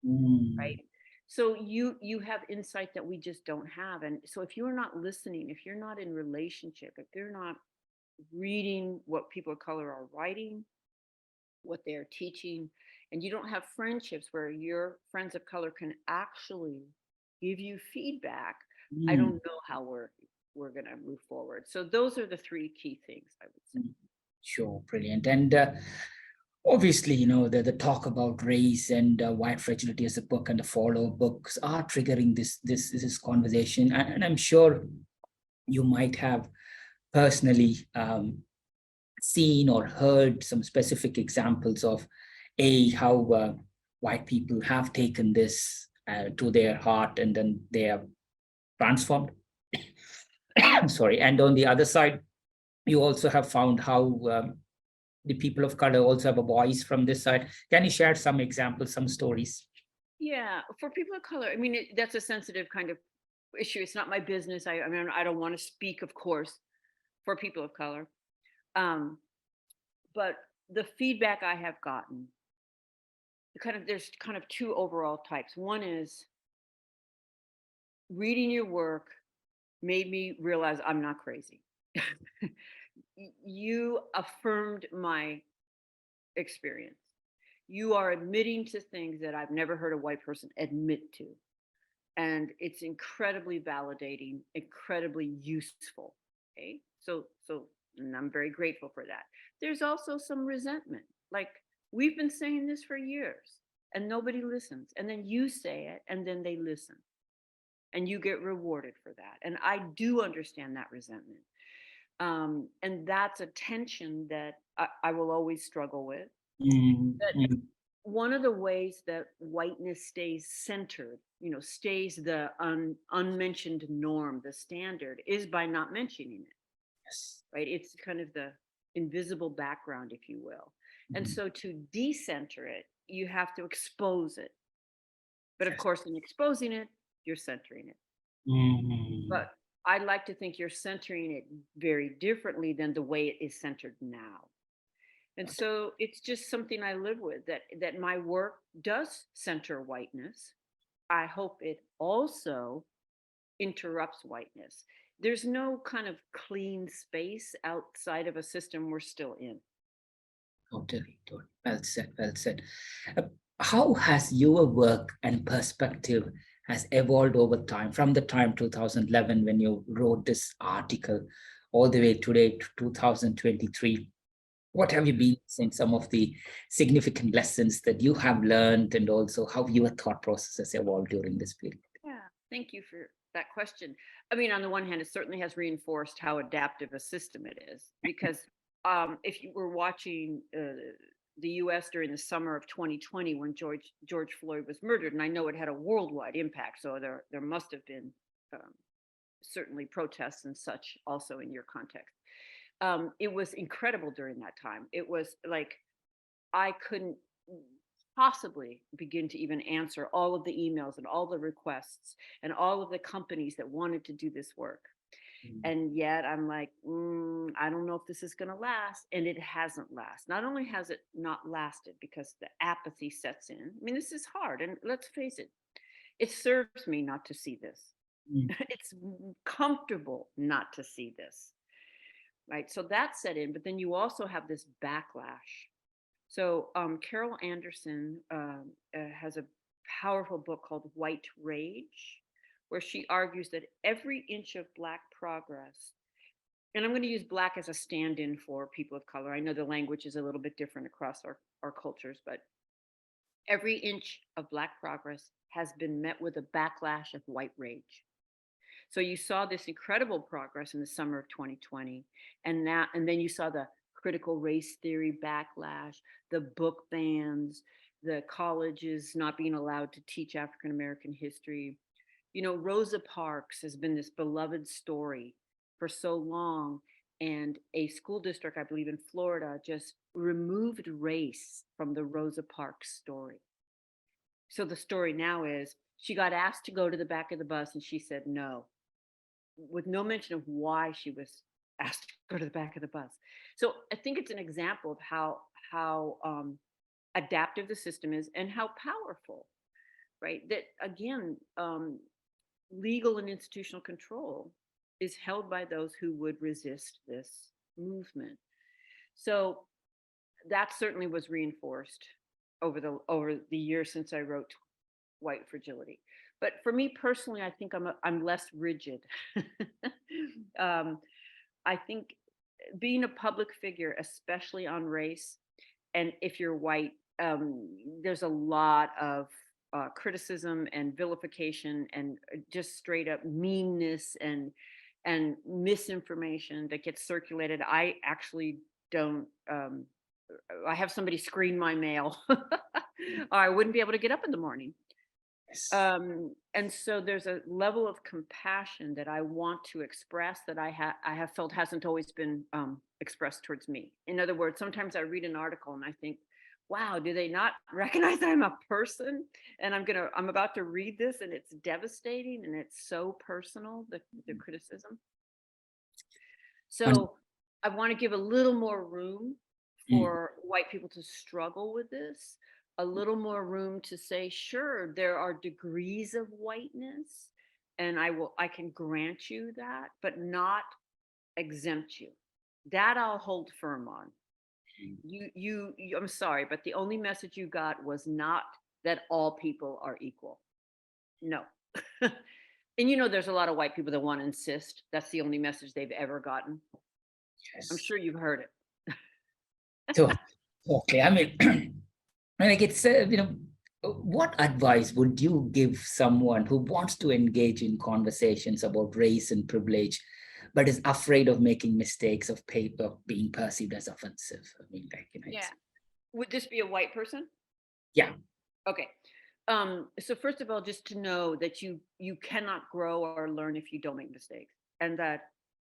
mm, right? So you have insight that we just don't have. And so if you're not listening, if you're not in relationship, if you're not reading what people of color are writing, what they're teaching, and you don't have friendships where your friends of color can actually give you feedback, I mm, don't know how we're going to move forward. So those are the three key things I would say. mm. Sure, brilliant. And obviously, the talk about race and white fragility as a book and the follow books are triggering this conversation. And I'm sure you might have personally seen or heard some specific examples of how white people have taken this to their heart and then they are transformed. Sorry. And on the other side, you also have found how the people of color also have a voice from this side. Can you share some examples, some stories? Yeah, for people of color, I mean, that's a sensitive kind of issue. It's not my business. I mean, I don't want to speak, of course, for people of color. Um, but the feedback I have gotten, there's kind of two overall types. One is reading your work made me realize I'm not crazy. You affirmed my experience. You are admitting to things that I've never heard a white person admit to. And it's incredibly validating, incredibly useful. Okay. So and I'm very grateful for that. There's also some resentment. Like we've been saying this for years and nobody listens. And then you say it and then they listen and you get rewarded for that. And I do understand that resentment. And that's a tension that I will always struggle with. Mm, That mm, one of the ways that whiteness stays centered, stays the unmentioned norm, the standard, is by not mentioning it, yes. right? It's kind of the invisible background, if you will. And Mm, so to decenter it, you have to expose it. But of yes. course, in exposing it, you're centering it. Mm, But I like to think you're centering it very differently than the way it is centered now. And so it's just something I live with, that my work does center whiteness. I hope it also interrupts whiteness. There's no kind of clean space outside of a system we're still in. totally, totally. Well said, well said. Uh, how has your work and perspective has evolved over time from the time 2011 when you wrote this article all the way today to 2023? What have you been saying, some of the significant lessons that you have learned and also how your thought process has evolved during this period? Yeah, thank you for that question. I mean, on the one hand, it certainly has reinforced how adaptive a system it is because if you were watching the U.S. during the summer of 2020 when George Floyd was murdered, and I know it had a worldwide impact, so there must have been um, certainly protests and such also in your context. It was incredible during that time. It was like I couldn't possibly begin to even answer all of the emails and all the requests and all of the companies that wanted to do this work. Mm, And yet I'm like, I don't know if this is going to last. And it hasn't lasted. Not only has it not lasted because the apathy sets in. I mean, this is hard. And let's face it, it serves me not to see this. mm, It's comfortable not to see this. Right. So that set in. But then you also have this backlash. So Carol Anderson has a powerful book called White Rage, where she argues that every inch of Black progress, and I'm going to use Black as a stand in for people of color. I know the language is a little bit different across our cultures, but every inch of Black progress has been met with a backlash of white rage. So you saw this incredible progress in the summer of 2020, and then you saw the critical race theory backlash, the book bans, the colleges not being allowed to teach African American history. Rosa Parks has been this beloved story for so long, and a school district, I believe in Florida, just removed race from the Rosa Parks story. So the story now is she got asked to go to the back of the bus and she said no, with no mention of why she was asked to go to the back of the bus. So I think it's an example of how adaptive the system is and how powerful, right? That again, legal and institutional control is held by those who would resist this movement. So that certainly was reinforced over the years since I wrote White Fragility. But for me personally, I think I'm less rigid. um, I think being a public figure, especially on race, and if you're white, there's a lot of criticism and vilification and just straight up meanness and misinformation that gets circulated. I actually don't. I have somebody screen my mail, or I wouldn't be able to get up in the morning. Yes. And so there's a level of compassion that I want to express that I have felt hasn't always been expressed towards me. In other words, sometimes I read an article and I think, wow, do they not recognize I'm a person? And I'm about to read this and it's devastating and it's so personal, the criticism. And, So I want to give a little more room mm, for white people to struggle with this, a little more room to say, sure, there are degrees of whiteness, and I can grant you that, but not exempt you. That I'll hold firm on. I'm sorry, but the only message you got was not that all people are equal. No. And there's a lot of white people that want to insist that's the only message they've ever gotten. I'm yes. sure you've heard it. So, okay. I mean, like it's, what advice would you give someone who wants to engage in conversations about race and privilege, but is afraid of making mistakes of being perceived as offensive? I mean, Yeah. Would this be a white person? yeah, Okay. So first of all, just to know that you cannot grow or learn if you don't make mistakes, and that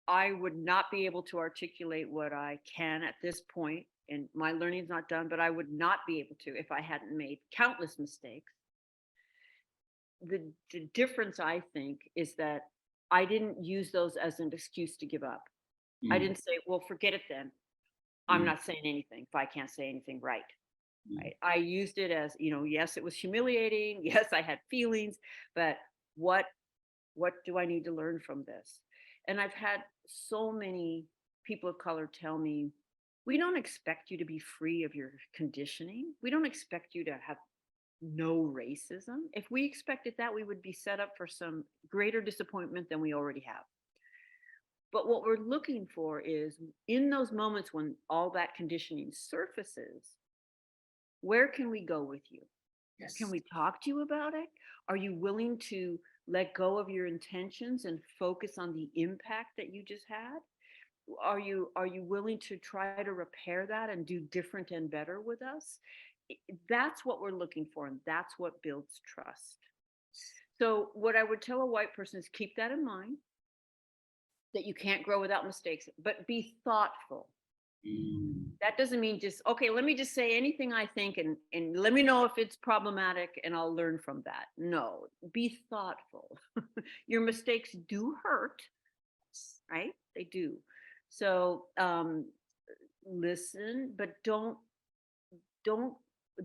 I would not be able to articulate what I can at this point, and my learning's not done, but I would not be able to if I hadn't made countless mistakes. The difference, I think, is that I didn't use those as an excuse to give up. I mm, didn't say, well, forget it then. I'm mm, not saying anything if I can't say anything right. mm, Right. I used it as, yes, it was humiliating. Yes, I had feelings, but what what do I need to learn from this? And I've had so many people of color tell me, we don't expect you to be free of your conditioning. We don't expect you to have no racism. If we expected that, we would be set up for some greater disappointment than we already have. But what we're looking for is in those moments when all that conditioning surfaces, where can we go with you? Can yes, we talk to you about it? Are you willing to let go of your intentions and focus on the impact that you just had? Are you willing to try to repair that and do different and better with us? That's what we're looking for, and that's what builds trust. So what I would tell a white person is keep that in mind, that you can't grow without mistakes, but be thoughtful. mm, That doesn't mean just, okay, let me just say anything I think and let me know if it's problematic and I'll learn from that. No, be thoughtful. Your mistakes do hurt, right? They do. So listen, but don't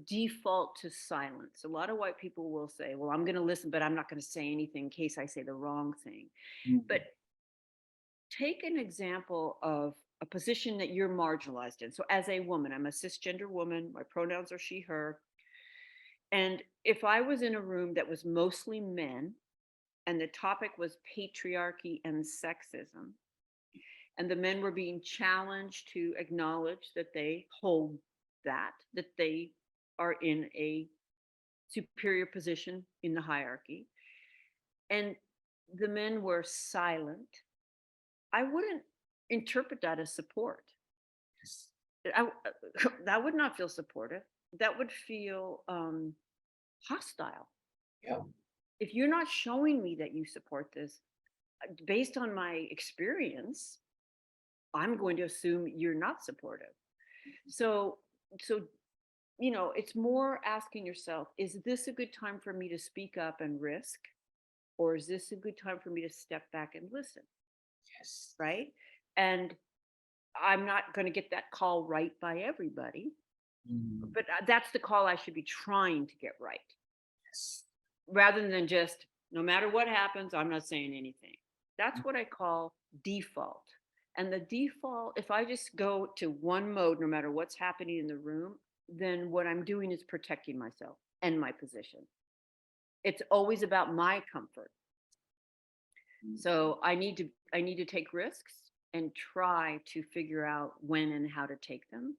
default to silence. A lot of white people will say, well, I'm going to listen, but I'm not going to say anything in case I say the wrong thing. But mm, take an example of a position that you're marginalized in. So, as a woman, I'm a cisgender woman, my pronouns are she, her. And if I was in a room that was mostly men and the topic was patriarchy and sexism, and the men were being challenged to acknowledge that they hold that they are in a superior position in the hierarchy, and the men were silent, I wouldn't interpret that as support. yes, I, that would not feel supportive. That would feel hostile. yeah, If you're not showing me that you support this, based on my experience, I'm going to assume you're not supportive. So, so, it's more asking yourself, is this a good time for me to speak up and risk? Or is this a good time for me to step back and listen? Yes. Right. And I'm not going to get that call right by everybody, Mm, but that's the call I should be trying to get right, yes. rather than just no matter what happens, I'm not saying anything. That's what I call default. And the default, if I just go to one mode, no matter what's happening in the room, then what I'm doing is protecting myself and my position. It's always about my comfort. Mm, So I need to take risks and try to figure out when and how to take them.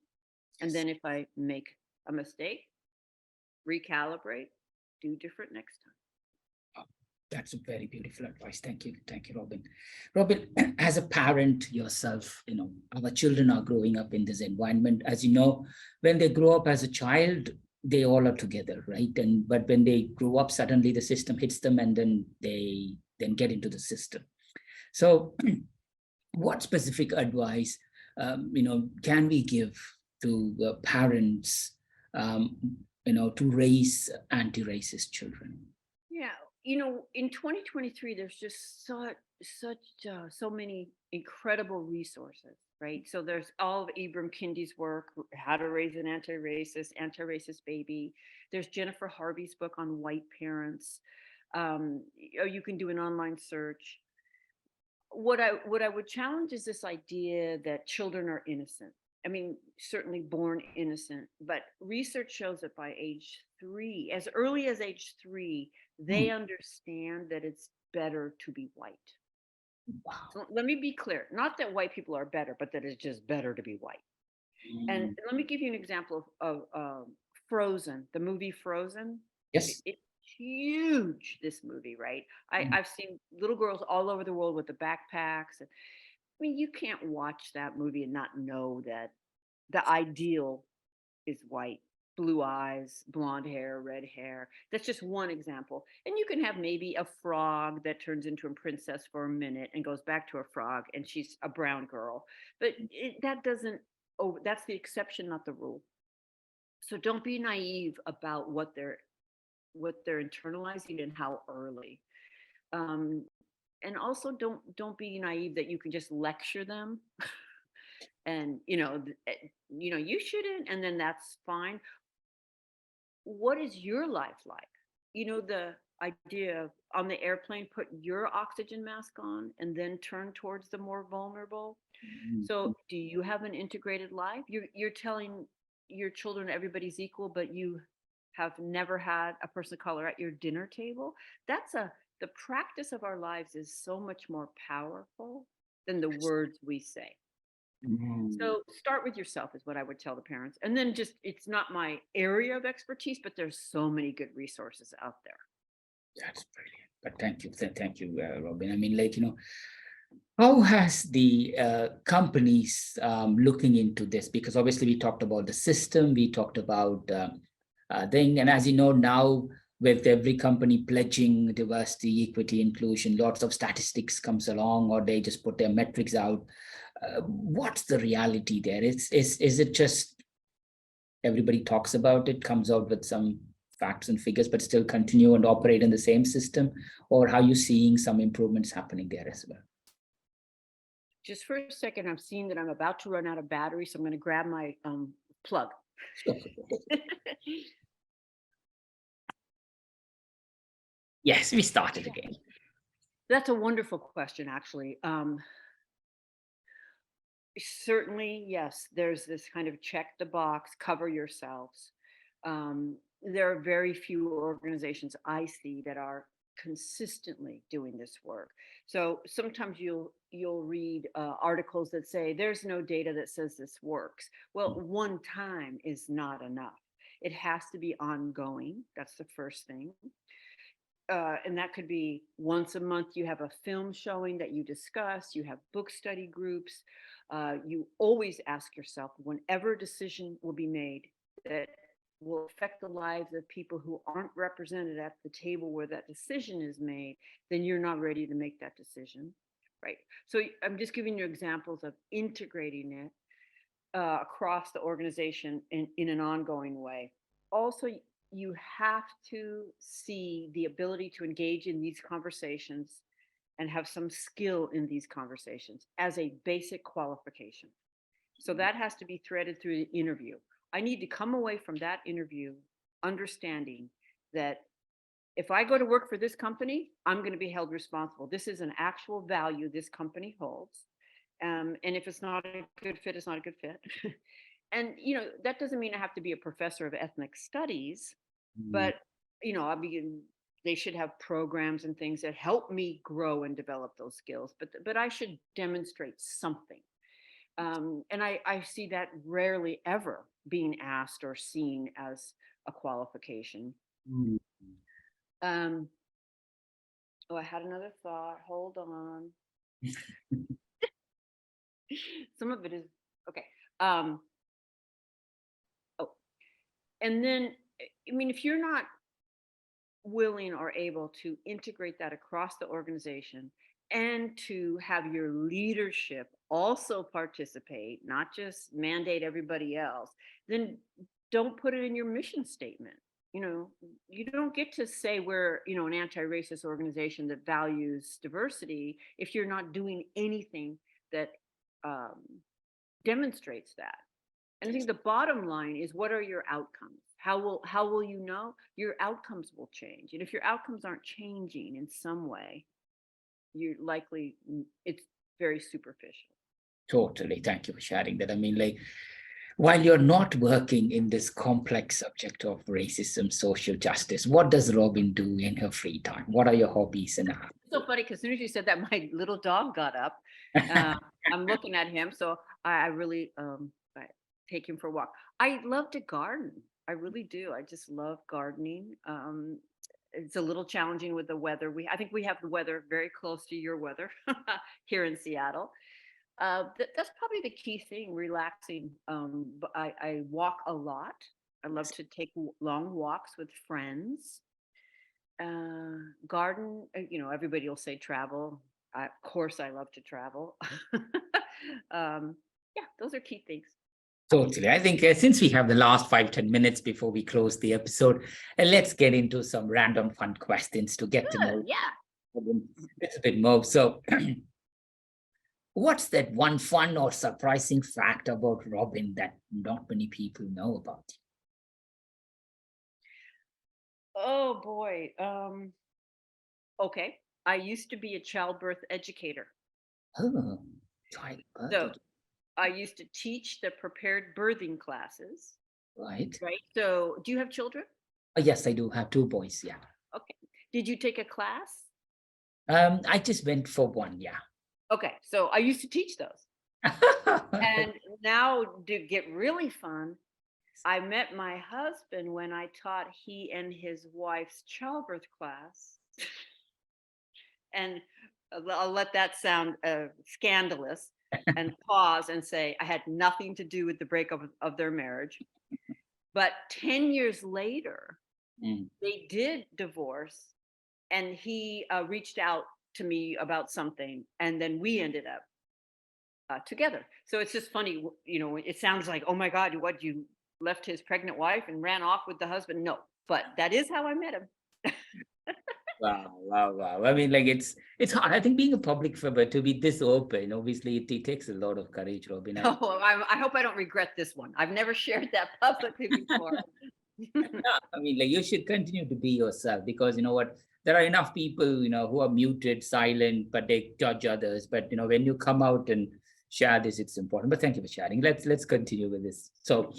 And yes. then if I make a mistake, recalibrate, do different next time. Oh, that's a very beautiful advice. Thank you. Thank you, Robin. Robin, as a parent yourself, our children are growing up in this environment. As you know, when they grow up as a child, they all are together, right? And but when they grow up, suddenly the system hits them and then they then get into the system. So what specific advice can we give to parents um, to raise anti-racist children? Yeah, in 2023, there's just so many incredible resources, right? So there's all of Ibram Kendi's work, How to Raise an Anti-Racist Baby. There's Jennifer Harvey's book on white parents. Or you can do an online search. What I would challenge is this idea that children are innocent. I mean, certainly born innocent, but research shows that by age 3, as early as age 3, Hmm. they understand that it's better to be white. Wow. So let me be clear, not that white people are better, but that it's just better to be white. And Mm, let me give you an example of Frozen, the movie Frozen. yes. It's huge, this movie, right? Mm, I've seen little girls all over the world with the backpacks. I mean, you can't watch that movie and not know that the ideal is white, blue eyes, blonde hair, red hair. That's just one example. And you can have maybe a frog that turns into a princess for a minute and goes back to a frog and she's a brown girl. But that doesn't, oh, that's the exception, not the rule. So don't be naive about what they're internalizing and how early. Um, and also don't be naive that you can just lecture them and you shouldn't, and then that's fine. What is your life like? The idea of on the airplane, put your oxygen mask on and then turn towards the more vulnerable. mm, So do you have an integrated life? You're telling your children everybody's equal, but you have never had a person of color at your dinner table. The practice of our lives is so much more powerful than the words we say. mm. So start with yourself is what I would tell the parents. And then just it's not my area of expertise, but there's so many good resources out there. That's brilliant. But thank you, thank you, Robin. I mean, how has the companies looking into this? Because obviously we talked about the system, we talked about thing, and as you know now, with every company pledging diversity, equity, inclusion, lots of statistics comes along, or they just put their metrics out. What's the reality there? Is it just everybody talks about it, comes out with some facts and figures, but still continue and operate in the same system, or how you seeing some improvements happening there as well? Just for a second, I'm seeing that I'm about to run out of battery, so I'm going to grab my plug. Yes, we started Yeah. again. That's a wonderful question, actually. Certainly, yes, there's this kind of check the box, cover yourselves. There are very few organizations I see that are consistently doing this work. So sometimes you'll read articles that say there's no data that says this works. Well, one time is not enough. It has to be ongoing. That's the first thing. And that could be once a month you have a film showing that you discuss, you have book study groups. You always ask yourself, whenever a decision will be made that will affect the lives of people who aren't represented at the table where that decision is made, then you're not ready to make that decision. right. So I'm just giving you examples of integrating it across the organization in an ongoing way. Also, you have to see the ability to engage in these conversations and have some skill in these conversations as a basic qualification. So that has to be threaded through the interview. I need to come away from that interview understanding that if I go to work for this company, I'm going to be held responsible. This is an actual value this company holds. And if it's not a good fit, it's not a good fit. And, that doesn't mean I have to be a professor of ethnic studies, Mm, but, I mean, they should have programs and things that help me grow and develop those skills. But I should demonstrate something. And I see that rarely ever being asked or seen as a qualification. mm. Um, oh, I had another thought. Hold on. Some of it is okay. Um, oh, and then I mean, if you're not willing or able to integrate that across the organization and to have your leadership also participate, not just mandate everybody else, then don't put it in your mission statement. You know, you don't get to say we're, an anti-racist organization that values diversity if you're not doing anything that um, demonstrates that. And I think the bottom line is, what are your outcomes? How will you know? Your outcomes will change. And if your outcomes aren't changing in some way, you're likely it's very superficial. Totally. Thank you for sharing that. I mean, like, while you're not working in this complex subject of racism, social justice, what does Robin do in her free time? What are your hobbies and So funny because as soon as you said that, my little dog got up. Uh, I'm looking at him, so I really I take him for a walk. I love to garden. I really do. I just love gardening. It's a little challenging with the weather. I think we have the weather very close to your weather here in Seattle. That's probably the key thing, relaxing. But I walk a lot. I love to take long walks with friends. Garden, everybody will say travel. Of course, I love to travel. Yeah, those are key things. totally. I think since we have the last 5-10 minutes before we close the episode, let's get into some random fun questions to get to Good, know yeah. Robin a little bit more. So, what's that one fun or surprising fact about Robin that not many people know about? Oh boy. Okay. I used to be a childbirth educator. Oh, child So birth, I used to teach the prepared birthing classes, right? right? So do you have children? Yes, I do have two boys. Yeah. Okay. Did you take a class? I just went for one. Yeah. Okay. So I used to teach those. And now to get really fun, I met my husband when I taught he and his wife's childbirth class. And I'll let that sound scandalous and pause and say I had nothing to do with the breakup of their marriage. But 10 years later, Mm. they did divorce, and he reached out to me about something, and then we ended up together. So it's just funny, it sounds like, oh my God, what, you left his pregnant wife and ran off with the husband? No, but that is how I met him. Wow, wow, wow. I mean, like it's hard. I think being a public figure to be this open, obviously it takes a lot of courage, Robin. Oh, I hope I don't regret this one. I've never shared that publicly before. I mean, like you should continue to be yourself because you know what, there are enough people, who are muted, silent, but they judge others. But when you come out and share this, it's important. But thank you for sharing. Let's continue with this. So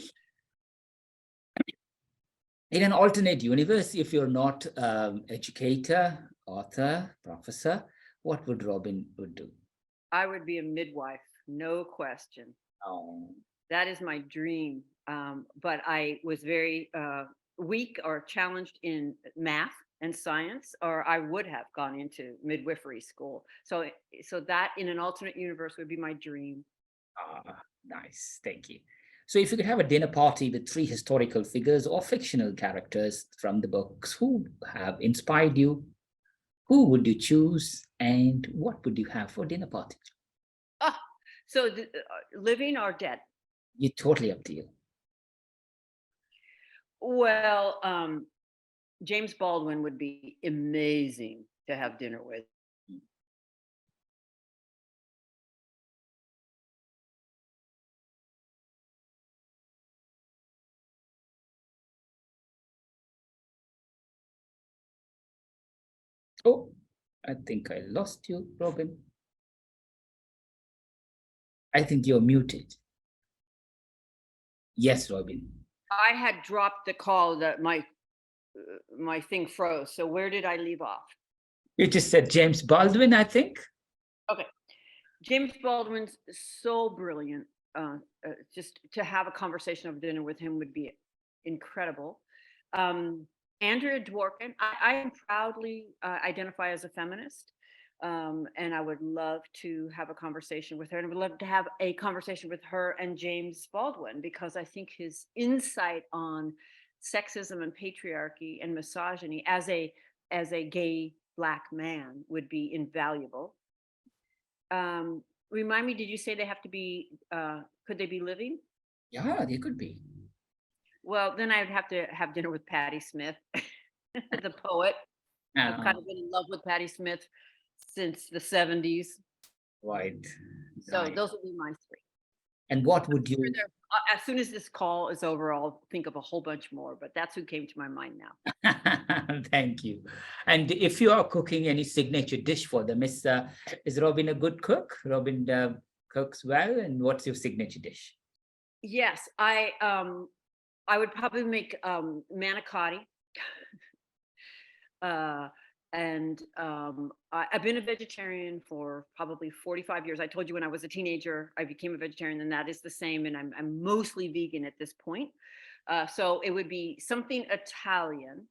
in an alternate universe, if you're not educator, author, professor, what would Robin would do? I would be a midwife, no question. Oh, That is my dream. But I was very weak or challenged in math and science, or I would have gone into midwifery school. So that in an alternate universe would be my dream. nice. Thank you. So if you could have a dinner party with three historical figures or fictional characters from the books who have inspired you, Who would you choose and what would you have for dinner party? Ah, so living or dead? You totally up to you. Well, James Baldwin would be amazing to have dinner with. Oh, I think I lost you, Robin. I think you're muted. Yes, Robin. I had dropped the call that my thing froze. So where did I leave off? You just said James Baldwin, I think. Okay. James Baldwin's so brilliant. Just to have a conversation over dinner with him would be incredible. Um, Andrea Dworkin, I proudly identify as a feminist. And I would love to have a conversation with her. And I would love to have a conversation with her and James Baldwin because I think his insight on sexism and patriarchy and misogyny as a gay black man would be invaluable. Remind me, did you say they have to be, could they be living? Yeah, they could be. Well, then I would have to have dinner with Patti Smith, the poet. I've Uh, kind of been in love with Patti Smith since the 70s. right. So Right. those would be my three. And what would Sure, you as soon as this call is over, I'll think of a whole bunch more, but that's who came to my mind now. Thank you. And if you are cooking any signature dish for them, is Robin a good cook? Robin cooks well, and what's your signature dish? Yes, I would probably make manicotti. Uh, and I've been a vegetarian for probably 45 years. I told you when I was a teenager, I became a vegetarian, and that is the same. And I'm mostly vegan at this point. So it would be something Italian.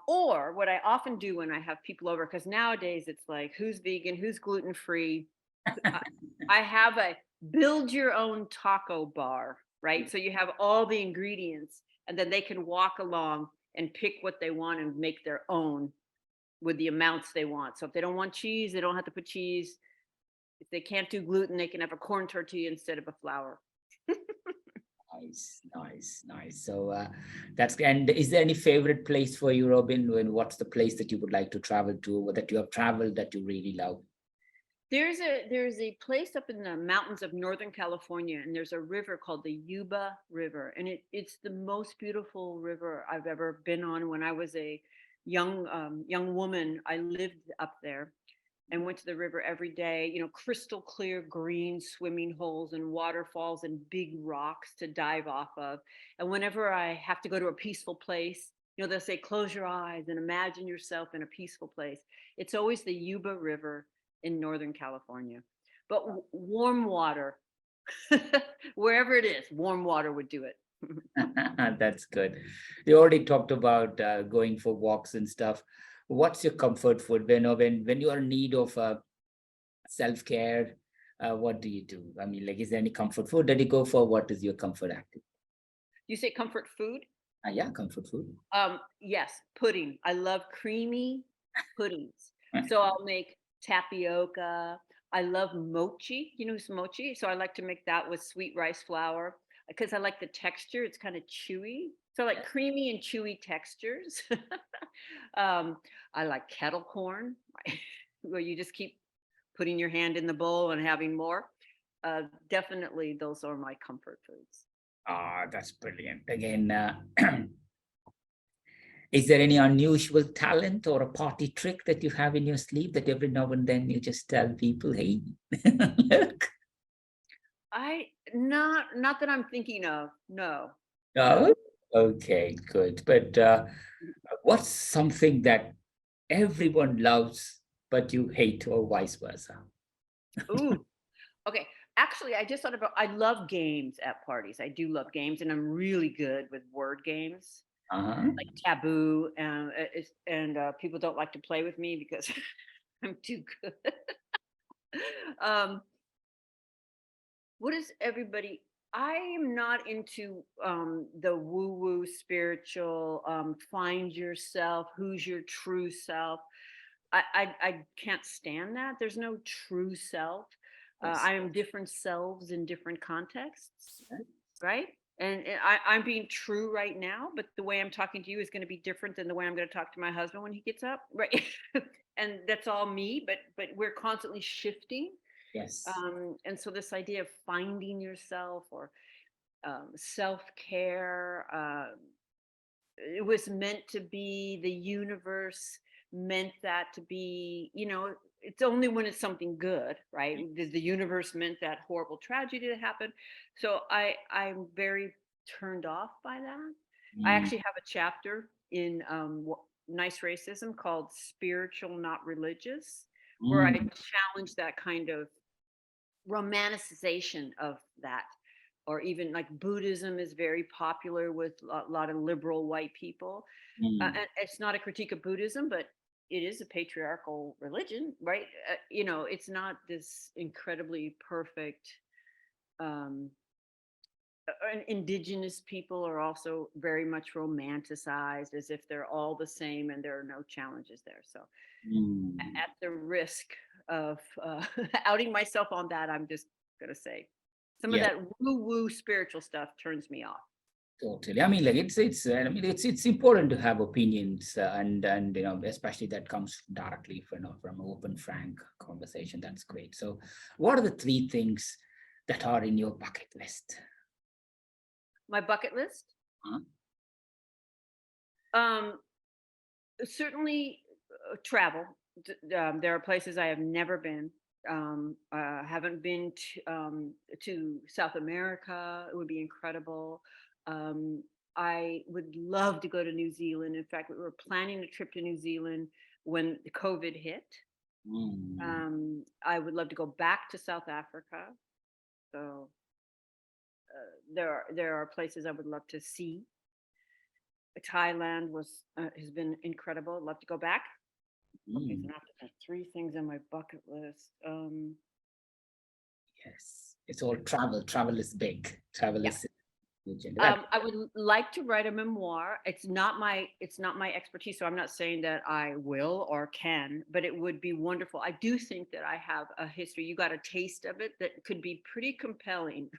Or what I often do when I have people over, because nowadays it's like, who's vegan, who's gluten free? I I have a build your own taco bar, right? So you have all the ingredients, and then they can walk along and pick what they want and make their own with the amounts they want. So if they don't want cheese, they don't have to put cheese. If they can't do gluten, they can have a corn tortilla instead of a flour. Nice, nice, nice. So that's and is there any favorite place for you, Robin? When what's the place that you would like to travel to, or that you have traveled that you really love? There's a place up in the mountains of Northern California, and there's a river called the Yuba River, and it's the most beautiful river I've ever been on. When I was a young woman, I lived up there and went to the river every day. Crystal clear green swimming holes and waterfalls and big rocks to dive off of. And whenever I have to go to a peaceful place, they'll say close your eyes and imagine yourself in a peaceful place. It's always the Yuba River in Northern California. But warm water, wherever it is, warm water would do it. That's good. You already talked about going for walks and stuff. What's your comfort food when you are in need of self care? What do you do? I mean, like, is there any comfort food that you go for? What is your comfort activity? You say comfort food? Yeah, comfort food. Yes, pudding. I love creamy puddings. So I'll make tapioca. I love mochi. You know what's mochi? So I like to make that with sweet rice flour because I like the texture. It's kind of chewy. So like creamy and chewy textures. um, I like kettle corn, where you just keep putting your hand in the bowl and having more. Definitely, those are my comfort foods. Ah, that's brilliant. Again, is there any unusual talent or a party trick that you have in your sleeve that every now and then you just tell people, hey, look? Not that I'm thinking of. No. No. Oh, okay, good. But what's something that everyone loves but you hate, or vice versa? Ooh. Okay. Actually, I just thought about I love games at parties. I do love games, and I'm really good with word games, Uh-huh. like Taboo, and people don't like to play with me because I'm too good. um, what is everybody? I am not into the woo woo spiritual. Find yourself. Who's your true self? I can't stand that. There's no true self. Yes. I am different selves in different contexts, Right. right? And I'm being true right now, but the way I'm talking to you is going to be different than the way I'm going to talk to my husband when he gets up, right? And that's all me, but we're constantly shifting. Yes. And so this idea of finding yourself or self care, it was meant to be, the universe meant that to be, it's only when it's something good, right? The universe meant that horrible tragedy to happen. So I'm very turned off by that. I Mm, actually have a chapter in Nice Racism called Spiritual Not Religious, where I mm, challenge that kind of romanticization of that. Or even like Buddhism is very popular with a lot of liberal white people. mm, And it's not a critique of Buddhism, but it is a patriarchal religion, right? It's not this incredibly perfect. Um, and indigenous people are also very much romanticized as if they're all the same and there are no challenges there. So, mm. at the risk of outing myself on that, I'm just gonna say some of Yes, that woo woo spiritual stuff turns me off. totally. I mean, like I mean, it's important to have opinions, and especially that comes directly from an open, frank conversation. That's great. So, what are the three things that are in your bucket list? My bucket list, Huh? um, certainly travel. There are places I have never been. Haven't been to South America. It would be incredible. Um, I would love to go to New Zealand. In fact, we were planning a trip to New Zealand when the COVID hit. Mm. I would love to go back to South Africa. So there are places I would love to see. Thailand has been incredible. I'd love to go back. Okay, so Mm. now there's three things on my bucket list. Yes, it's all travel. Travel is big. Travel Yeah. is huge into that. I would like to write a memoir. It's not my expertise, so I'm not saying that I will or can, but it would be wonderful. I do think that I have a history. You got a taste of it that could be pretty compelling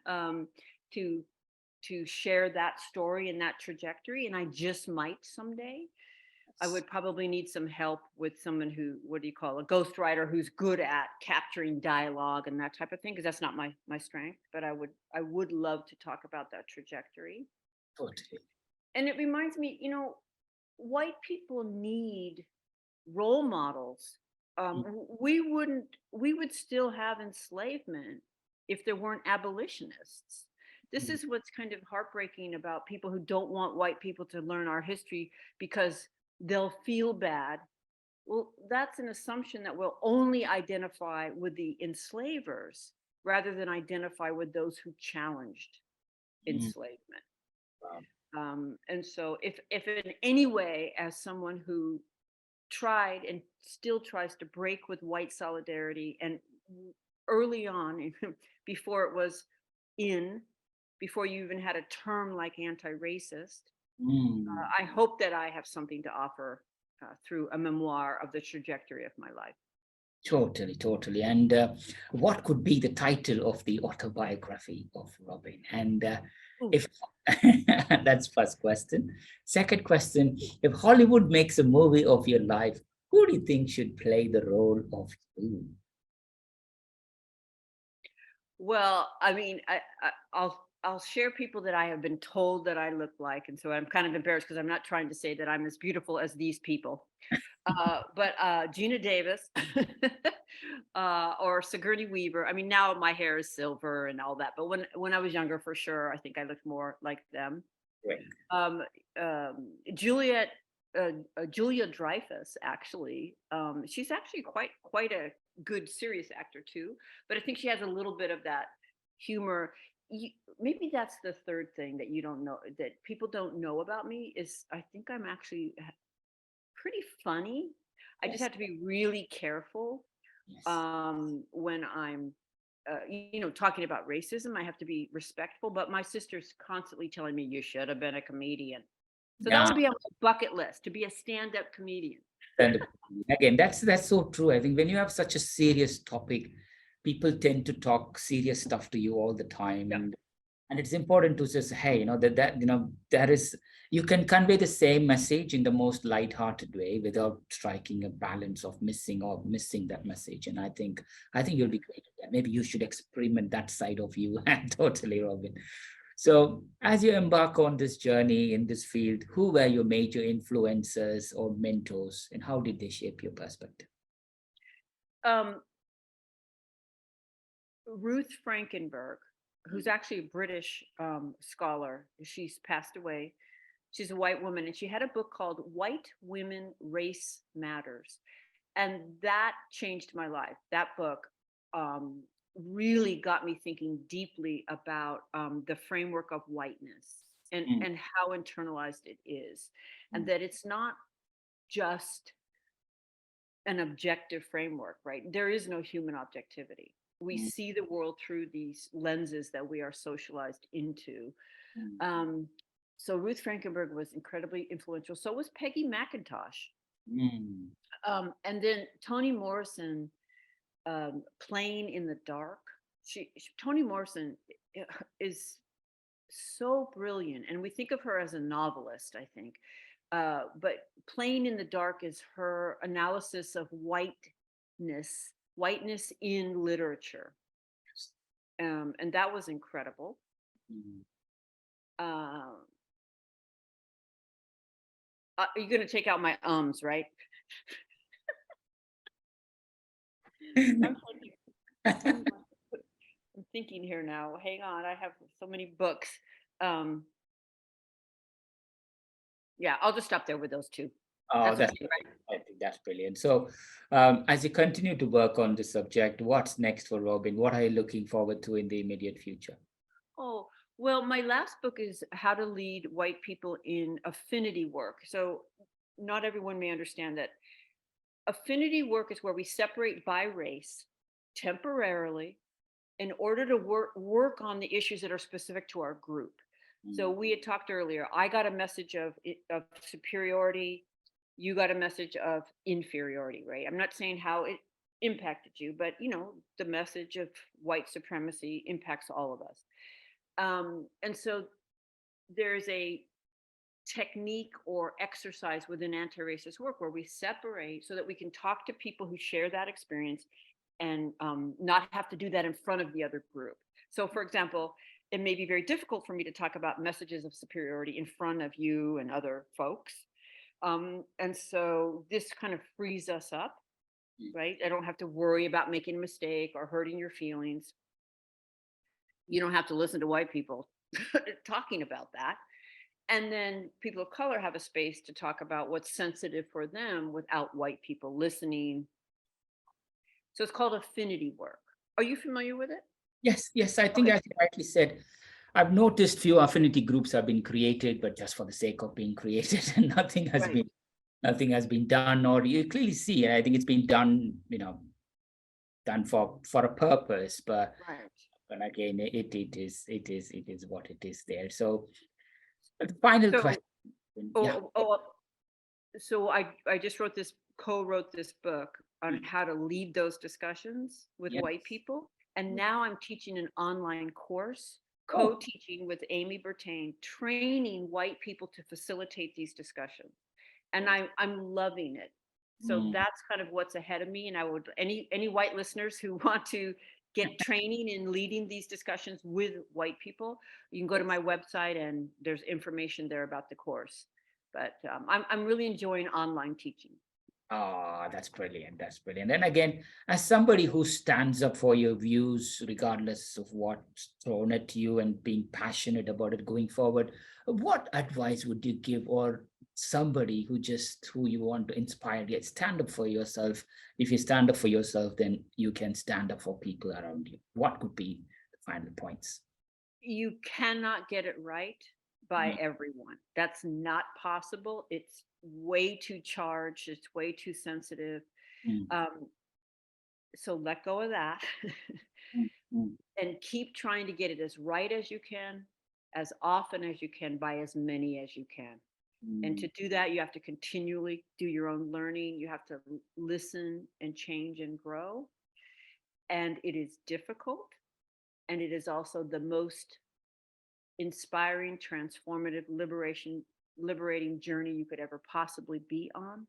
um, to to share that story and that trajectory, and I just might someday. I would probably need some help with someone who, what do you call, a ghostwriter who's good at capturing dialogue and that type of thing, because that's not my strength. But I would love to talk about that trajectory. Totally. And it reminds me, white people need role models. Mm, We would still have enslavement if there weren't abolitionists. This mm, is what's kind of heartbreaking about people who don't want white people to learn our history because they'll feel bad. Well, that's an assumption that we'll only identify with the enslavers rather than identify with those who challenged mm. enslavement. Wow. And so, if in any way, as someone who tried and still tries to break with white solidarity, and early on, before it was in, before you even had a term like anti-racist, Mm. I hope that I have something to offer through a memoir of the trajectory of my life. Totally, totally. And what could be the title of the autobiography of Robin? And Ooh. if that's first question. Second question, if Hollywood makes a movie of your life, who do you think should play the role of you? Well, I mean, I'll share people that I have been told that I look like, and so I'm kind of embarrassed because I'm not trying to say that I'm as beautiful as these people. But Gina Davis, or Sigourney Weaver. I mean, now my hair is silver and all that, but when I was younger, for sure, I think I looked more like them. Right. Um, Julia Dreyfus, actually, she's actually quite a good serious actor too. But I think she has a little bit of that humor. You, Maybe that's the third thing that you don't know, that people don't know about me, is I think I'm actually pretty funny. I just Yes. have to be really careful Yes. when I'm talking about racism. I have to be respectful, but my sister's constantly telling me you should have been a comedian. So that Yeah. would be on my bucket list, to be a stand-up comedian. And again, that's so true. I think when you have such a serious topic, people tend to talk serious stuff to you all the time, Yeah. and it's important to just, hey, that is, you can convey the same message in the most light-hearted way without striking a balance of missing that message. And I think you'll be great at that. Maybe you should experiment that side of you. Totally, Robin. So, as you embark on this journey in this field, who were your major influencers or mentors, and how did they shape your perspective? Um, Ruth Frankenberg, who's actually a British scholar, she's passed away. She's a white woman, and she had a book called White Women Race Matters. And that changed my life. That book um, really got me thinking deeply about the framework of whiteness Mm, and how internalized it is, and mm, that it's not just an objective framework, right? There is no human objectivity. We mm, see the world through these lenses that we are socialized into. mm, Um, so Ruth Frankenberg was incredibly influential. So was Peggy McIntosh. mm, And then Toni Morrison, Playing in the Dark. Toni Morrison is so brilliant, and we think of her as a novelist, I think. But Playing in the Dark is her analysis of whiteness in literature, and that was incredible. mm. Uh, you're going to take out my ums, right? I'm thinking, I'm, I'm thinking here now. Hang on, I have so many books. Um, yeah, I'll just stop there with those two. Oh, That's that's okay, right? I think that's brilliant. So, as you continue to work on this subject, what's next for Robin? What are you looking forward to in the immediate future? Oh, well, my last book is How to Lead White People in Affinity Work. So, not everyone may understand that affinity work is where we separate by race temporarily in order to work on the issues that are specific to our group. So Mm, we had talked earlier. I got a message of superiority. You got a message of inferiority, right? I'm not saying how it impacted you, but the message of white supremacy impacts all of us. And so there's a technique or exercise within anti-racist work where we separate so that we can talk to people who share that experience and not have to do that in front of the other group. So, for example, it may be very difficult for me to talk about messages of superiority in front of you and other folks. And so this kind of frees us up, mm, right? I don't have to worry about making a mistake or hurting your feelings. You don't have to listen to white people talking about that. And then people of color have a space to talk about what's sensitive for them without white people listening. So it's called affinity work. Are you familiar with it? yes, yes, I think Okay. as you rightly said, I've noticed few affinity groups have been created, but just for the sake of being created, and Right. nothing has been done, or you clearly see, and I think it's been done, done for a purpose, Right. but again, it is what it is there. So, the final question, So, yeah, oh, oh, so I just co-wrote this book on mm, how to lead those discussions with yeah, white people, and yeah. now I'm teaching an online course, Oh, co-teaching with Amy Bertain, training white people to facilitate these discussions, and yes. I'm loving it. So Mm, that's kind of what's ahead of me, and I would any white listeners who want to get training in leading these discussions with white people, you can go to yes. my website and there's information there about the course. But I'm really enjoying online teaching. Ah, that's brilliant. That's brilliant. And again, as somebody who stands up for your views, regardless of what's thrown at you and being passionate about it going forward, what advice would you give, or somebody who you want to inspire? Yet stand up for yourself. If you stand up for yourself, then you can stand up for people around you. What could be the final points? You cannot get it right by Mm, everyone. That's not possible. It's way too charged. It's way too sensitive. mm, Um, so let go of that mm, mm. and keep trying to get it as right as you can, as often as you can, by as many as you can. And to Mm. do that, you have to continually do your own learning. You have to listen and change and grow. And it is difficult. And it is also the most inspiring, transformative, liberating journey you could ever possibly be on.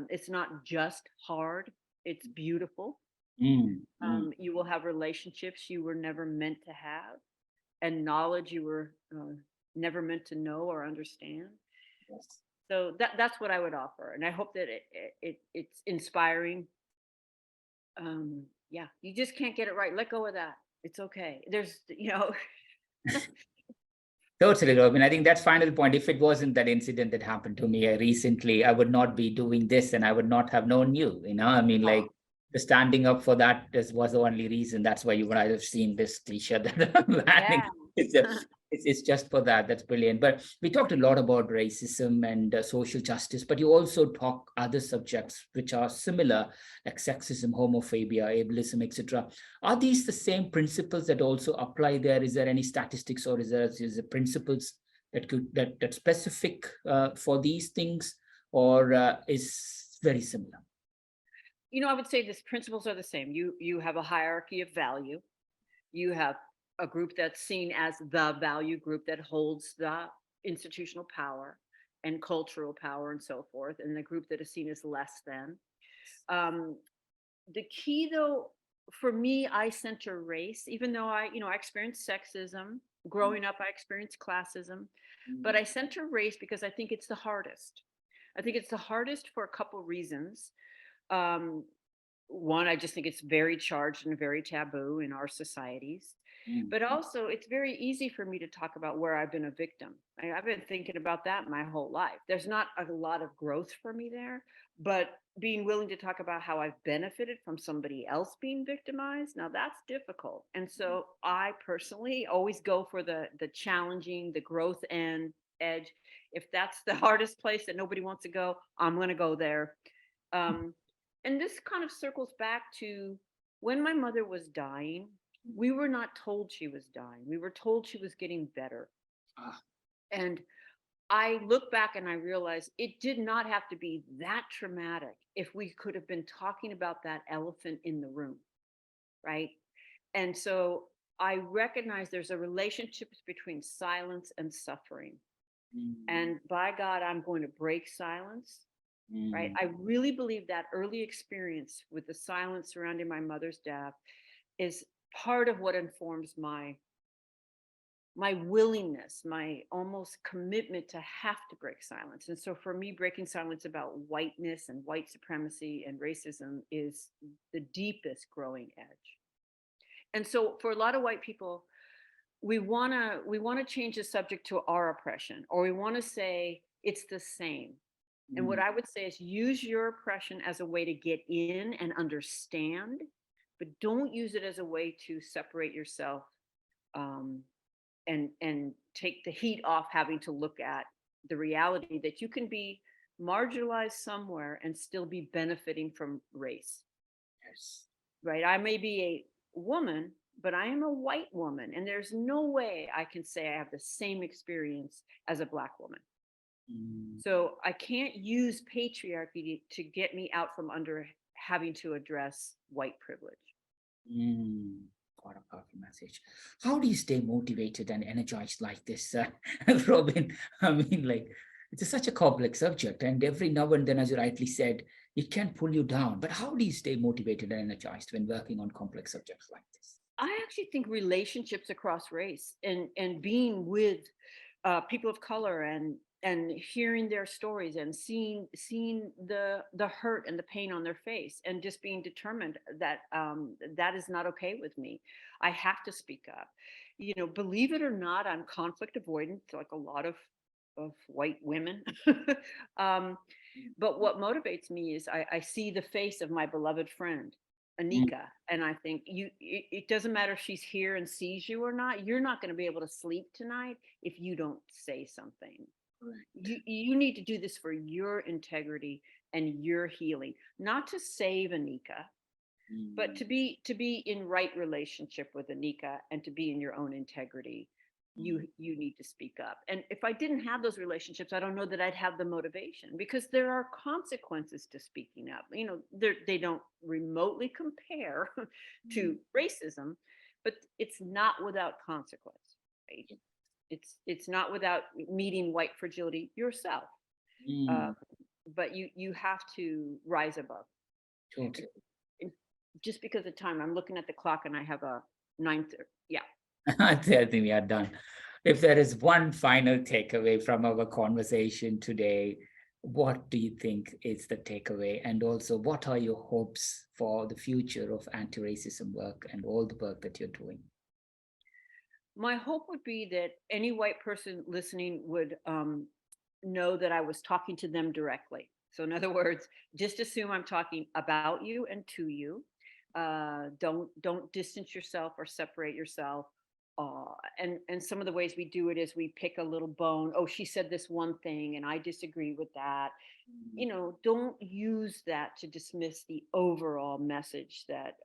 It's not just hard, it's beautiful. Mm. Mm. You will have relationships you were never meant to have, and knowledge you were never meant to know or understand. Yes. So that's what I would offer, and I hope that it's inspiring. Yeah, you just can't get it right. Let go of that. It's okay. There's. Totally, Robin. I think that's final point. If it wasn't that incident that happened to me recently, I would not be doing this and I would not have known you. I mean, Oh, like the standing up for that was the only reason. That's why you would have seen this t-shirt that I'm wearing. yeah. It's, it's just for that. That's brilliant. But we talked a lot about racism and social justice, but you also talk other subjects which are similar, like sexism, homophobia, ableism, etc. Are these the same principles that also apply there? Is there any statistics or is there principles that specific for these things, or is very similar? I would say these principles are the same. You have a hierarchy of value. You have a group that's seen as the value group that holds the institutional power and cultural power and so forth, and the group that is seen as less than. Um, the key, though, for me, I center race, even though I experienced sexism. Growing up, I experienced classism, but I center race because I think it's the hardest. I think it's the hardest for a couple reasons. Um, One, I just think it's very charged and very taboo in our societies. Mm. But also, it's very easy for me to talk about where I've been a victim. I've been thinking about that my whole life. There's not a lot of growth for me there, but being willing to talk about how I've benefited from somebody else being victimized, now that's difficult. And so I personally always go for the challenging, the growth and edge. If that's the hardest place that nobody wants to go, I'm going to go there. Um, and this kind of circles back to when my mother was dying, we were not told she was dying. We were told she was getting better. Ah, And I look back and I realize it did not have to be that traumatic if we could have been talking about that elephant in the room, right? And so I recognize there's a relationship between silence and suffering. mm, And by God, I'm going to break silence, right? mm, I really believe that early experience with the silence surrounding my mother's death is part of what informs my willingness, my almost commitment to have to break silence. And so for me, breaking silence about whiteness and white supremacy and racism is the deepest growing edge. And so for a lot of white people, we want to change the subject to our oppression, or we want to say it's the same. And what mm, I would say is use your oppression as a way to get in and understand, but don't use it as a way to separate yourself, um, and take the heat off having to look at the reality that you can be marginalized somewhere and still be benefiting from race, yes. right? I may be a woman, but I am a white woman, and there's no way I can say I have the same experience as a black woman. Mm, So I can't use patriarchy to get me out from under having to address white privilege. mm. What a powerful message. How do you stay motivated and energized like this, Robin? I mean, like, it's such a complex subject, and every now and then, as you rightly said, it can pull you down. But how do you stay motivated and energized when working on complex subjects like this? I actually think relationships across race and being with people of color and hearing their stories and seeing the hurt and the pain on their face and just being determined that that is not okay with me. I have to speak up. Believe it or not, I'm conflict avoidant, like a lot of white women. um, but what motivates me is I see the face of my beloved friend, Mm, Anika, and I think it doesn't matter if she's here and sees you or not. You're not going to be able to sleep tonight if you don't say something. right. You need to do this for your integrity and your healing, not to save Anika, but Mm, to be in right relationship with Anika and to be in your own integrity. you need to speak up. And if I didn't have those relationships, I don't know that I'd have the motivation, because there are consequences to speaking up. They don't remotely compare to racism, but it's not without consequence, right? It's not without meeting white fragility yourself. uh, Mm, but you have to rise above. totally. And just because of time, I'm looking at the clock and I have a 9:30. Yeah. I think we are done. If there is one final takeaway from our conversation today, what do you think is the takeaway? And also, what are your hopes for the future of anti-racism work and all the work that you're doing? My hope would be that any white person listening would know that I was talking to them directly. So, in other words, just assume I'm talking about you and to you. Don't distance yourself or separate yourself. And some of the ways we do it is we pick a little bone. Oh, she said this one thing, and I disagree with that. Don't use that to dismiss the overall message that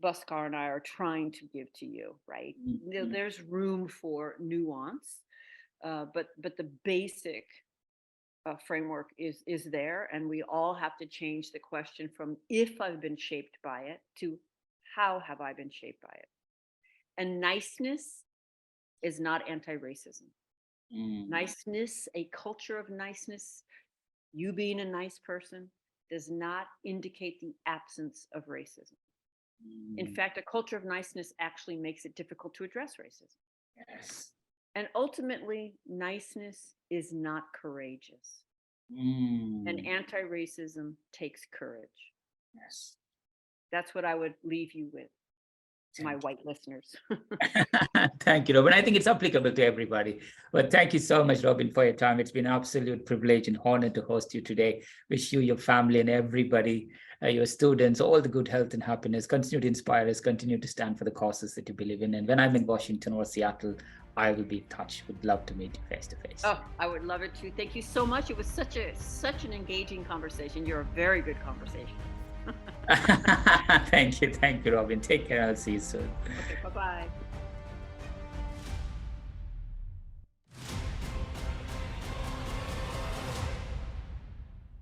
Buskar and I are trying to give to you, right? Mhm. There's room for nuance, but the basic framework is there, and we all have to change the question from if I've been shaped by it to how have I been shaped by it. And niceness is not anti-racism. Mm, Niceness, a culture of niceness, you being a nice person, does not indicate the absence of racism. In mm, fact, a culture of niceness actually makes it difficult to address racism. yes. And ultimately, niceness is not courageous. And Mm, anti racism takes courage. yes. That's what I would leave you with, my Thank white listeners. you. Thank you, Robin. I think it's applicable to everybody. But thank you so much, Robin, for your time. It's been an absolute privilege and honor to host you today. Wish you, your family, and everybody, your students, all the good health and happiness. Continue to inspire us. Continue to stand for the causes that you believe in. And when I'm in Washington or Seattle, I will be in touch. Would love to meet you face to face. Oh, I would love it too. Thank you so much. It was such an engaging conversation. You're a very good conversationalist. Thank you. Thank you, Robin. Take care. I'll see you soon. Okay, bye bye.